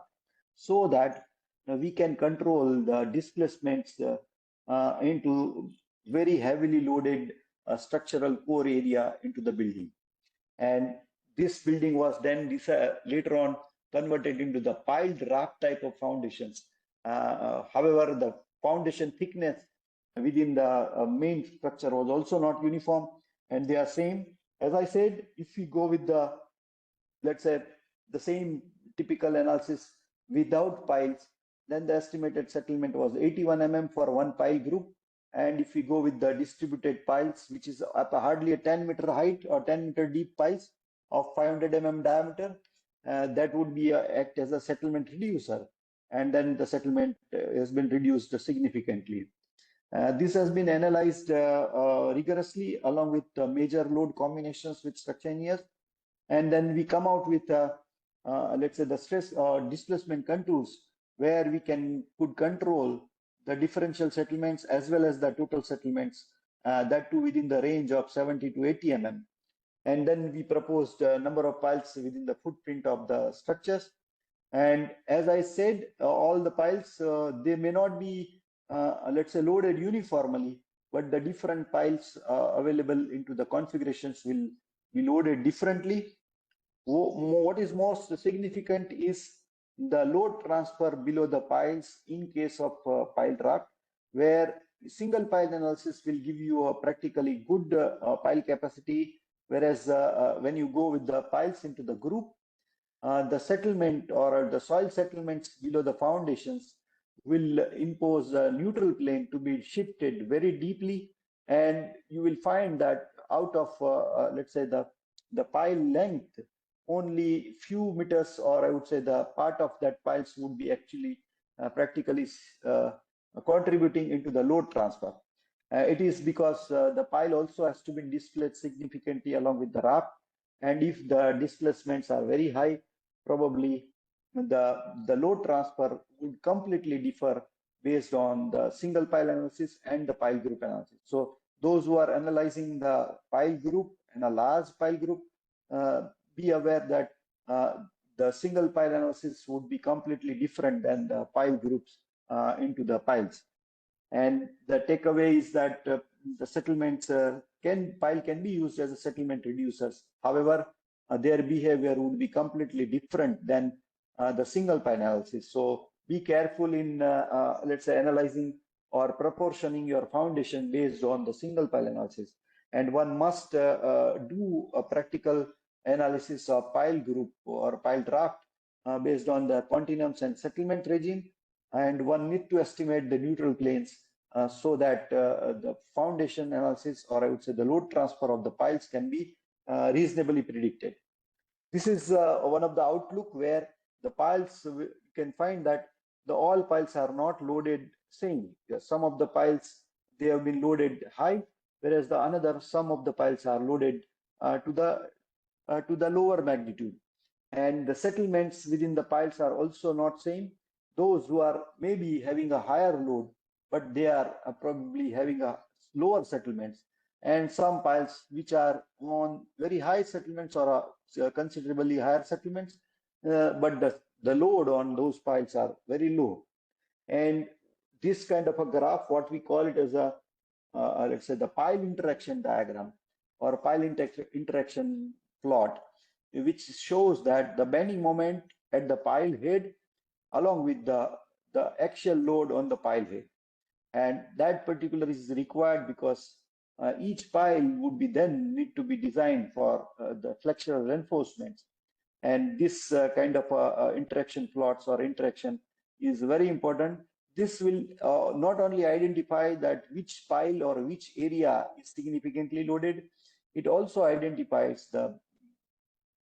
so that we can control the displacements into very heavily loaded structural core area into the building. And this building was then later on converted into the piled wrap type of foundations. However, the foundation thickness within the main structure was also not uniform, and they are same. As I said, if we go with the, let's say, the same typical analysis without piles, then the estimated settlement was 81 mm for one pile group. And if we go with the distributed piles, which is at hardly a 10-meter height or 10-meter deep piles of 500 mm diameter, that would be act as a settlement reducer. And then the settlement has been reduced significantly. This has been analyzed rigorously along with major load combinations with structure engineers. And then we come out with, let's say, the stress or displacement contours where we could control the differential settlements as well as the total settlements, that too within the range of 70 to 80 mm. And then we proposed a number of piles within the footprint of the structures. And as I said, all the piles, they may not be, let's say, loaded uniformly, but the different piles available into the configurations will be loaded differently. What is most significant is the load transfer below the piles in case of pile draft, where single pile analysis will give you a practically good pile capacity, whereas when you go with the piles into the group, the settlement or the soil settlements below the foundations will impose a neutral plane to be shifted very deeply, and you will find that out of let's say the pile length, only few meters, or I would say the part of that piles would be actually practically contributing into the load transfer. It is because the pile also has to be displaced significantly along with the raft, and if the displacements are very high, probably the load transfer would completely differ based on the single pile analysis and the pile group analysis. So those who are analyzing the pile group and a large pile group, be aware that the single pile analysis would be completely different than the pile groups into the piles. And the takeaway is that the settlements pile can be used as a settlement reducers. However, their behavior would be completely different than the single pile analysis. So be careful in, let's say, analyzing or proportioning your foundation based on the single pile analysis. And one must do a practical analysis of pile group or pile draft based on the continuums and settlement regime. And one need to estimate the neutral planes so that the foundation analysis, or I would say the load transfer of the piles, can be reasonably predicted. This is one of the outlook where the piles, you can find that the all piles are not loaded same. Some of the piles, they have been loaded high, whereas the another, some of the piles are loaded to the lower magnitude. And the settlements within the piles are also not same. Those who are maybe having a higher load, but they are probably having a lower settlements, and some piles which are on very high settlements or considerably higher settlements, but the load on those piles are very low. And this kind of a graph, what we call it as a let's say the pile interaction diagram or pile interaction plot, which shows that the bending moment at the pile head along with the axial load on the pile head. And that particular is required because each pile would be then need to be designed for the flexural reinforcements. And this kind of interaction plots or interaction is very important. This will not only identify that which pile or which area is significantly loaded, it also identifies the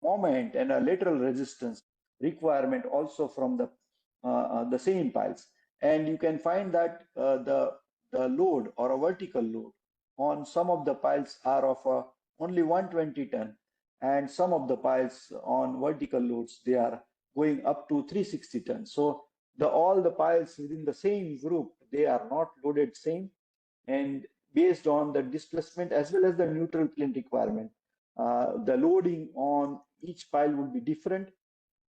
moment and a lateral resistance requirement also from the same piles. And you can find that the load or a vertical load on some of the piles are of only 120 ton, and some of the piles on vertical loads, they are going up to 360 tons. So all the piles within the same group, they are not loaded same, and based on the displacement as well as the neutral plane requirement, the loading on each pile would be different,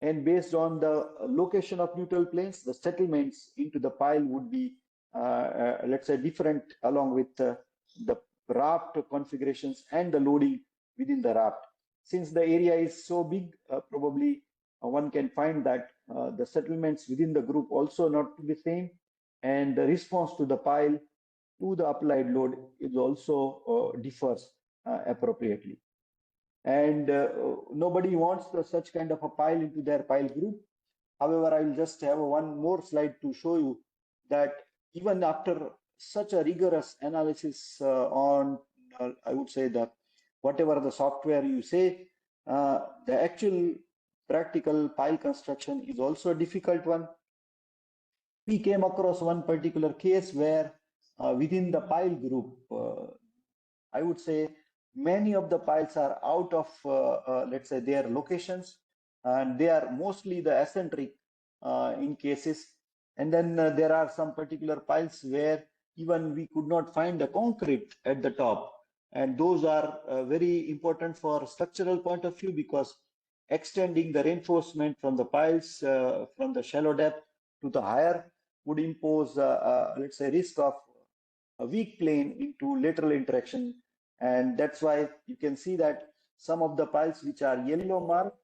and based on the location of neutral planes, the settlements into the pile would be, let's say, different along with the raft configurations and the loading within the raft. Since the area is so big, probably one can find that the settlements within the group also not to be same, and the response to the pile to the applied load is also differs appropriately. And nobody wants such kind of a pile into their pile group. However, I will just have one more slide to show you that even after such a rigorous analysis on, I would say, that whatever the software you say, the actual practical pile construction is also a difficult one. We came across one particular case where within the pile group, I would say many of the piles are out of, let's say, their locations, and they are mostly the eccentric in cases. And then there are some particular piles where even we could not find the concrete at the top. And those are very important for structural point of view, because extending the reinforcement from the piles from the shallow depth to the higher would impose, let's say, risk of a weak plane into lateral interaction. And that's why you can see that some of the piles which are yellow marked,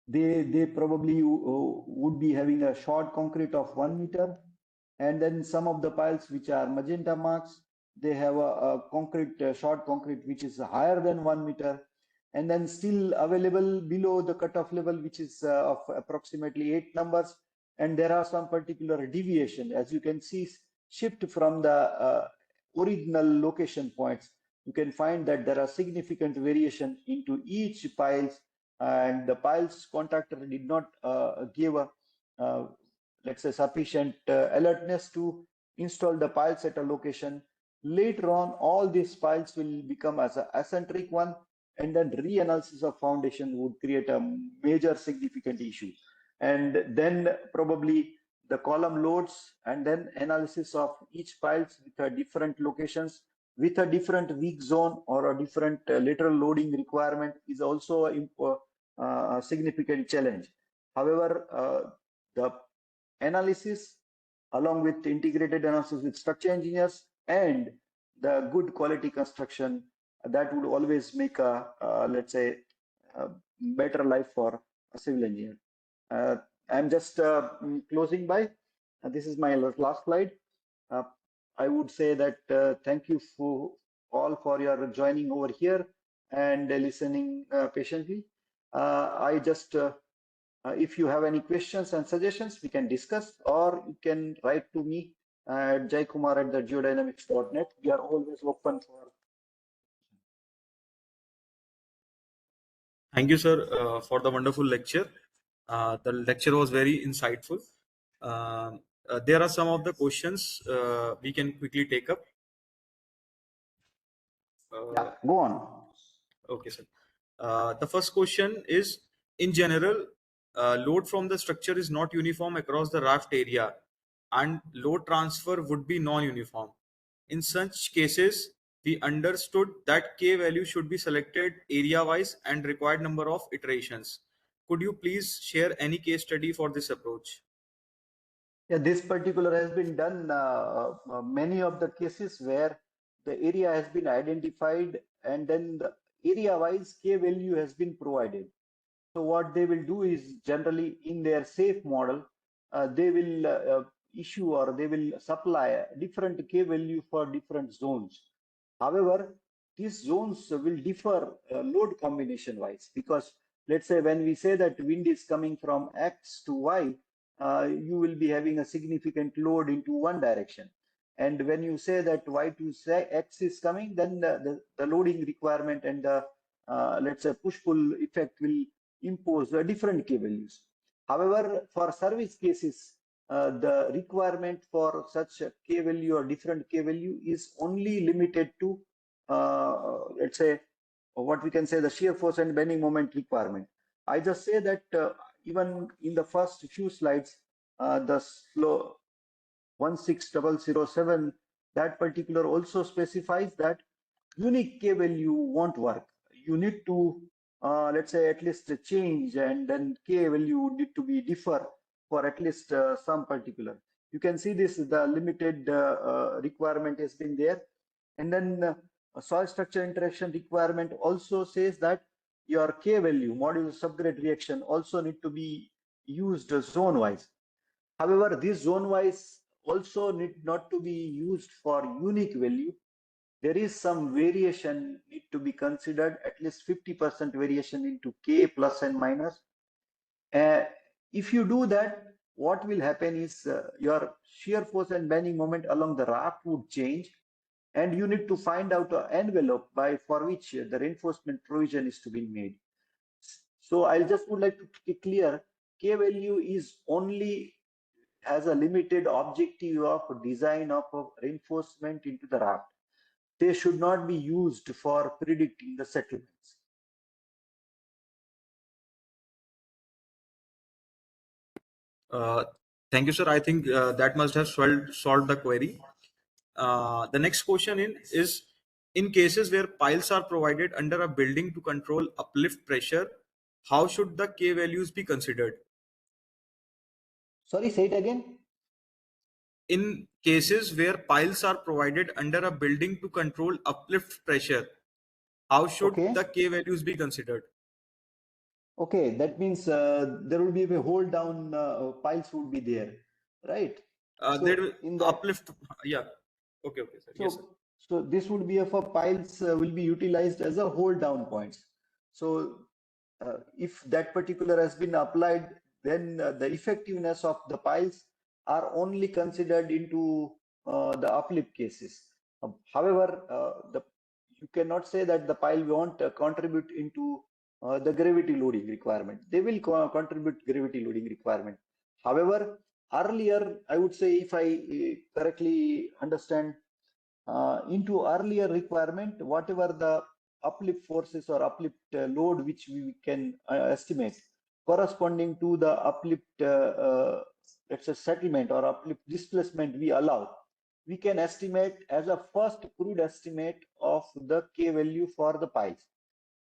they probably would be having a short concrete of 1 meter. And then some of the piles which are magenta marks, they have a concrete, short concrete, which is higher than 1 meter. And then still available below the cutoff level, which is of approximately 8 numbers. And there are some particular deviation, as you can see, shift from the original location points. You can find that there are significant variation into each piles, and the piles contractor did not give a let's say sufficient alertness to install the piles at a location. Later on, all these piles will become as an eccentric one, and then reanalysis of foundation would create a major significant issue. And then probably the column loads and then analysis of each piles with different locations with a different weak zone or a different lateral loading requirement is also a significant challenge. However, the analysis along with integrated analysis with structure engineers and the good quality construction, that would always make a, let's say, a better life for a civil engineer. I'm just closing by. This is my last slide. I would say that thank you for all for your joining over here and listening patiently. I just if you have any questions and suggestions, we can discuss, or you can write to me at jaykumar@geodynamics.net. We are always open for. Thank you, sir, for the wonderful lecture. The lecture was very insightful. There are some of the questions we can quickly take up. Yeah, go on. Okay, sir. The first question is, in general, load from the structure is not uniform across the raft area, and load transfer would be non-uniform. In such cases, we understood that K value should be selected area-wise and required number of iterations. Could you please share any case study for this approach? Yeah, this particular has been done many of the cases where the area has been identified and then the area-wise K value has been provided. So what they will do is generally in their safe model, they will issue or they will supply a different K value for different zones. However, these zones will differ load combination wise, because let's say when we say that wind is coming from X to Y, you will be having a significant load into one direction. And when you say that Y to X is coming, then the loading requirement and the let's say push-pull effect will impose different K values. However, for service cases, the requirement for such a K value or different K value is only limited to, let's say, what we can say the shear force and bending moment requirement. I just say that even in the first few slides, the slow 16007, that particular also specifies that unique k value won't work. You need to, let's say, at least change, and then k value need to be differ for at least some particular. You can see this, the limited requirement has been there. And then soil structure interaction requirement also says that your k value, module subgrade reaction, also need to be used zone wise. However, this zone wise also need not to be used for unique value. There is some variation need to be considered, at least 50% variation into k plus and minus. If you do that, what will happen is your shear force and bending moment along the raft would change, and you need to find out an envelope by for which the reinforcement provision is to be made. So I just would like to be clear, k value is only has a limited objective of design of reinforcement into the raft. They should not be used for predicting the settlements. Uh, Thank you, sir. I think that must have solved the query. The next question is in cases where piles are provided under a building to control uplift pressure, how should the K values be considered? Sorry, say it again. In cases where piles are provided under a building to control uplift pressure, how should the Okay. K values be considered? Okay, that means there will be a hold down piles would be there, right? There So will in that, uplift. Yeah. Okay. Okay, sir. Yes, sir. so this would be a for piles will be utilized as a hold down points. So if that particular has been applied, then the effectiveness of the piles are only considered into the uplift cases. However, you cannot say that the pile won't contribute into the gravity loading requirement. They will contribute gravity loading requirement. However, earlier, I would say, if I correctly understand, into earlier requirement, whatever the uplift forces or uplift load which we can estimate corresponding to the uplift, let's say, settlement or uplift displacement we allow, we can estimate as a first crude estimate of the K value for the piles.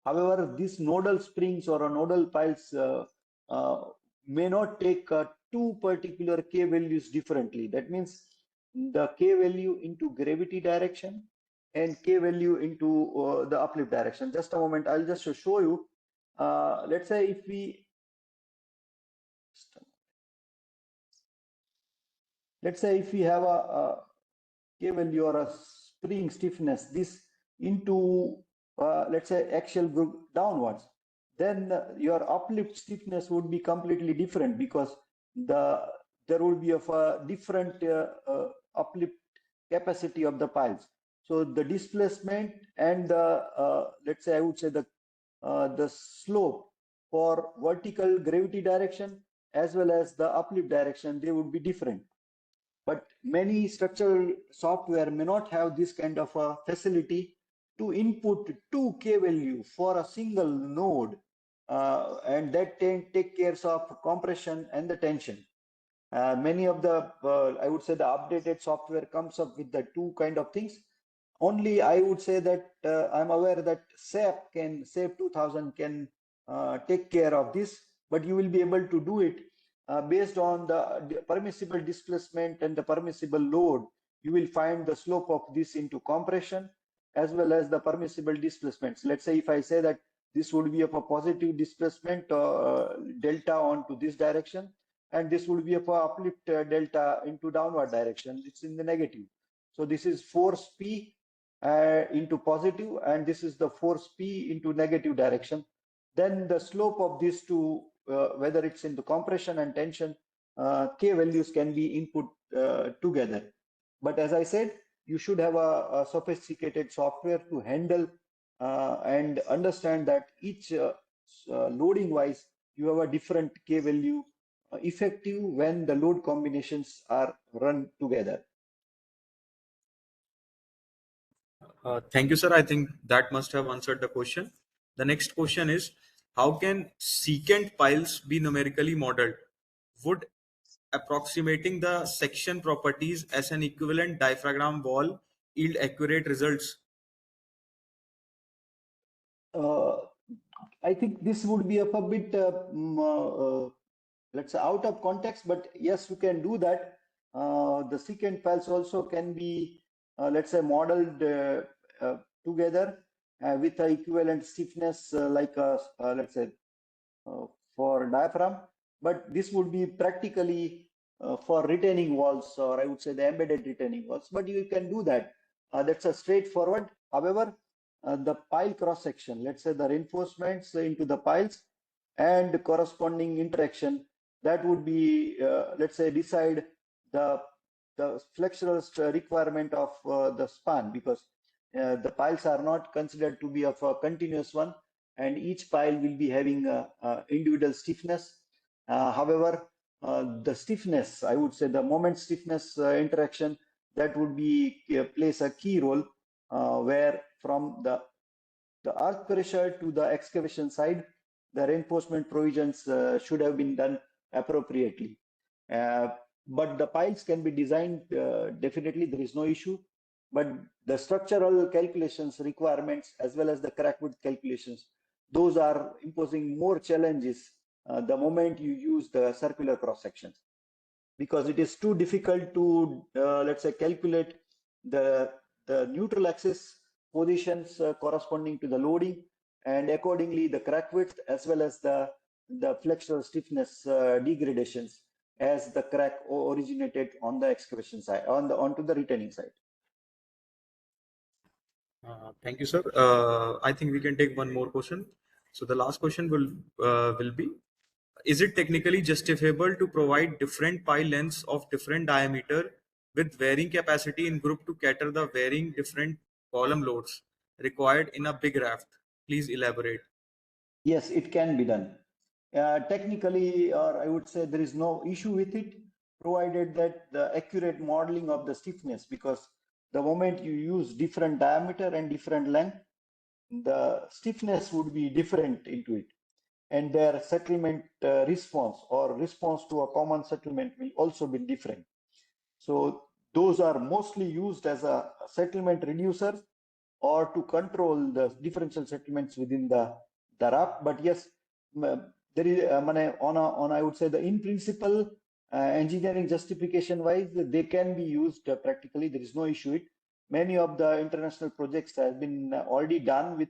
However, these nodal springs or nodal piles uh, may not take two particular K values differently. That means the K value into gravity direction and K value into the uplift direction. Just a moment, I'll just show you. Let's say if we, have a K value or a spring stiffness, this into let's say axial downwards, then your uplift stiffness would be completely different, because there would be of a different uplift capacity of the piles. So the displacement and the let's say I would say the slope for vertical gravity direction as well as the uplift direction, they would be different. But many structural software may not have this kind of a facility to input 2K value for a single node, and that take care of compression and the tension. Many of the, I would say, the updated software comes up with the two kind of things. Only I would say that I'm aware that SAP 2000 can take care of this, but you will be able to do it based on the permissible displacement and the permissible load. You will find the slope of this into compression as well as the permissible displacements. Let's say if I say that this would be of a positive displacement delta onto this direction, and this would be of a uplift delta into downward direction, it's in the negative. So this is force P into positive, and this is the force P into negative direction. Then the slope of these two, whether it's into compression and tension, K values can be input together. But as I said, you should have a sophisticated software to handle and understand that each loading wise, you have a different K value effective when the load combinations are run together. Thank you, sir. I think that must have answered the question. The next question is, How can secant piles be numerically modeled? Would approximating the section properties as an equivalent diaphragm wall yield accurate results? Uh, I think this would be a bit, let's say, out of context, but yes, you can do that. The secant piles also can be, let's say, modeled together with a equivalent stiffness, like let's say, for diaphragm, but this would be practically for retaining walls, or I would say the embedded retaining walls, but you can do that. That's a straightforward. However, the pile cross section, let's say the reinforcements into the piles and corresponding interaction, that would be, let's say, decide the flexural requirement of the span, because the piles are not considered to be of a continuous one, and each pile will be having a individual stiffness. However, the stiffness, I would say the moment stiffness interaction, that would be plays a key role, where from the earth pressure to the excavation side, the reinforcement provisions should have been done appropriately. Uh, but the piles can be designed, definitely there is no issue, but the structural calculations requirements as well as the crack width calculations, those are imposing more challenges the moment you use the circular cross sections, because it is too difficult to, let's say, calculate the neutral axis positions corresponding to the loading, and accordingly the crack width as well as the flexural stiffness degradations as the crack originated on the excavation side, onto the retaining side. Thank you, sir. I think we can take one more question. So the last question will be: is it technically justifiable to provide different pile lengths of different diameter with varying capacity in group to cater the varying different column loads required in a big raft? Please elaborate. Yes, it can be done. Technically, or I would say there is no issue with it, provided that the accurate modeling of the stiffness, because the moment you use different diameter and different length, the stiffness would be different into it, and their settlement response or response to a common settlement will also be different. So those are mostly used as a settlement reducer or to control the differential settlements within the RAP. But yes, there is on I would say the in principle engineering justification wise, they can be used practically. There is no issue with. Many of the international projects have been already done with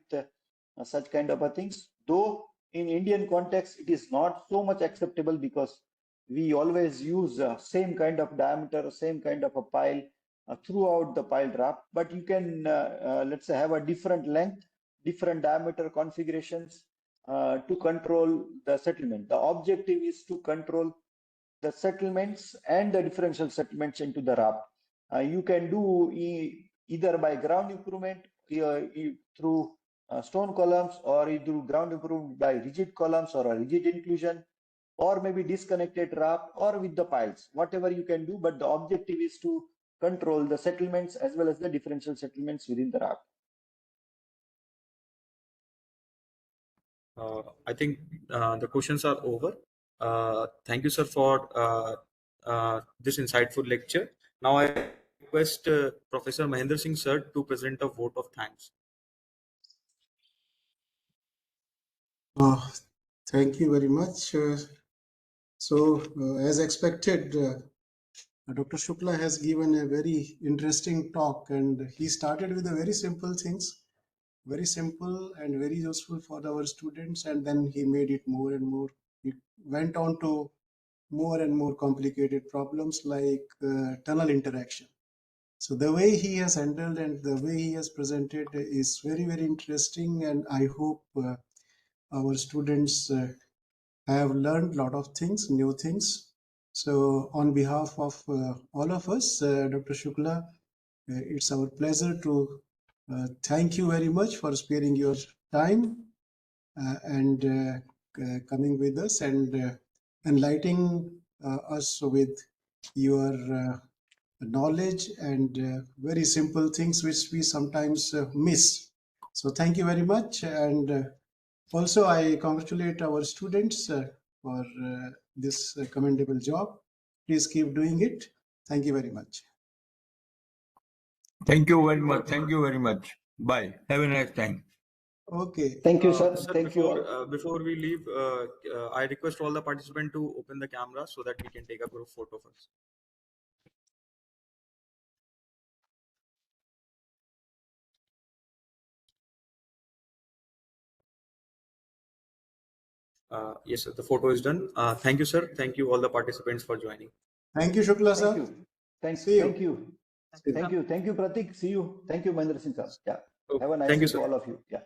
such kind of things. Though in Indian context, it is not so much acceptable because we always use same kind of diameter, same kind of a pile throughout the pile wrap, but you can let's say have a different length, different diameter configurations to control the settlement. The objective is to control the settlements and the differential settlements into the wrap. You can do either by ground improvement through stone columns, or through ground improvement by rigid columns or a rigid inclusion, or maybe disconnected wrap, or with the piles, whatever you can do, but the objective is to control the settlements as well as the differential settlements within the wrap. I think the questions are over. Thank you, sir, for this insightful lecture. Now I request Professor Mahendra Singh, sir, to present a vote of thanks. Thank you very much. As expected, Dr. Shukla has given a very interesting talk, and he started with the very simple things, very simple and very useful for our students, and then he made it more and more. He went on to more and more complicated problems like tunnel interaction. So the way he has handled and the way he has presented is very, very interesting, and I hope our students have learned a lot of things, new things. So on behalf of all of us, Dr. Shukla, it's our pleasure to thank you very much for sparing your time and coming with us and enlightening us with your knowledge and very simple things which we sometimes miss. So thank you very much, and Also, I congratulate our students for this commendable job. Please keep doing it. Thank you very much. Thank you very much. Thank you very much. Bye. Have a nice time. Okay. Thank you, sir. Sir, Thank you all. before we leave, I request all the participants to open the camera so that we can take a group photo first. Yes, sir, the photo is done. Thank you, sir. Thank you all the participants for joining. Thank you, Shukla sir. Thank you. See you. Thank you. See you. Thank you. Thank you, Pratik. See you. Thank you, Mahendra Singh sir. Yeah. Okay. Have a nice Thank you, day to sir. all of you. Yeah.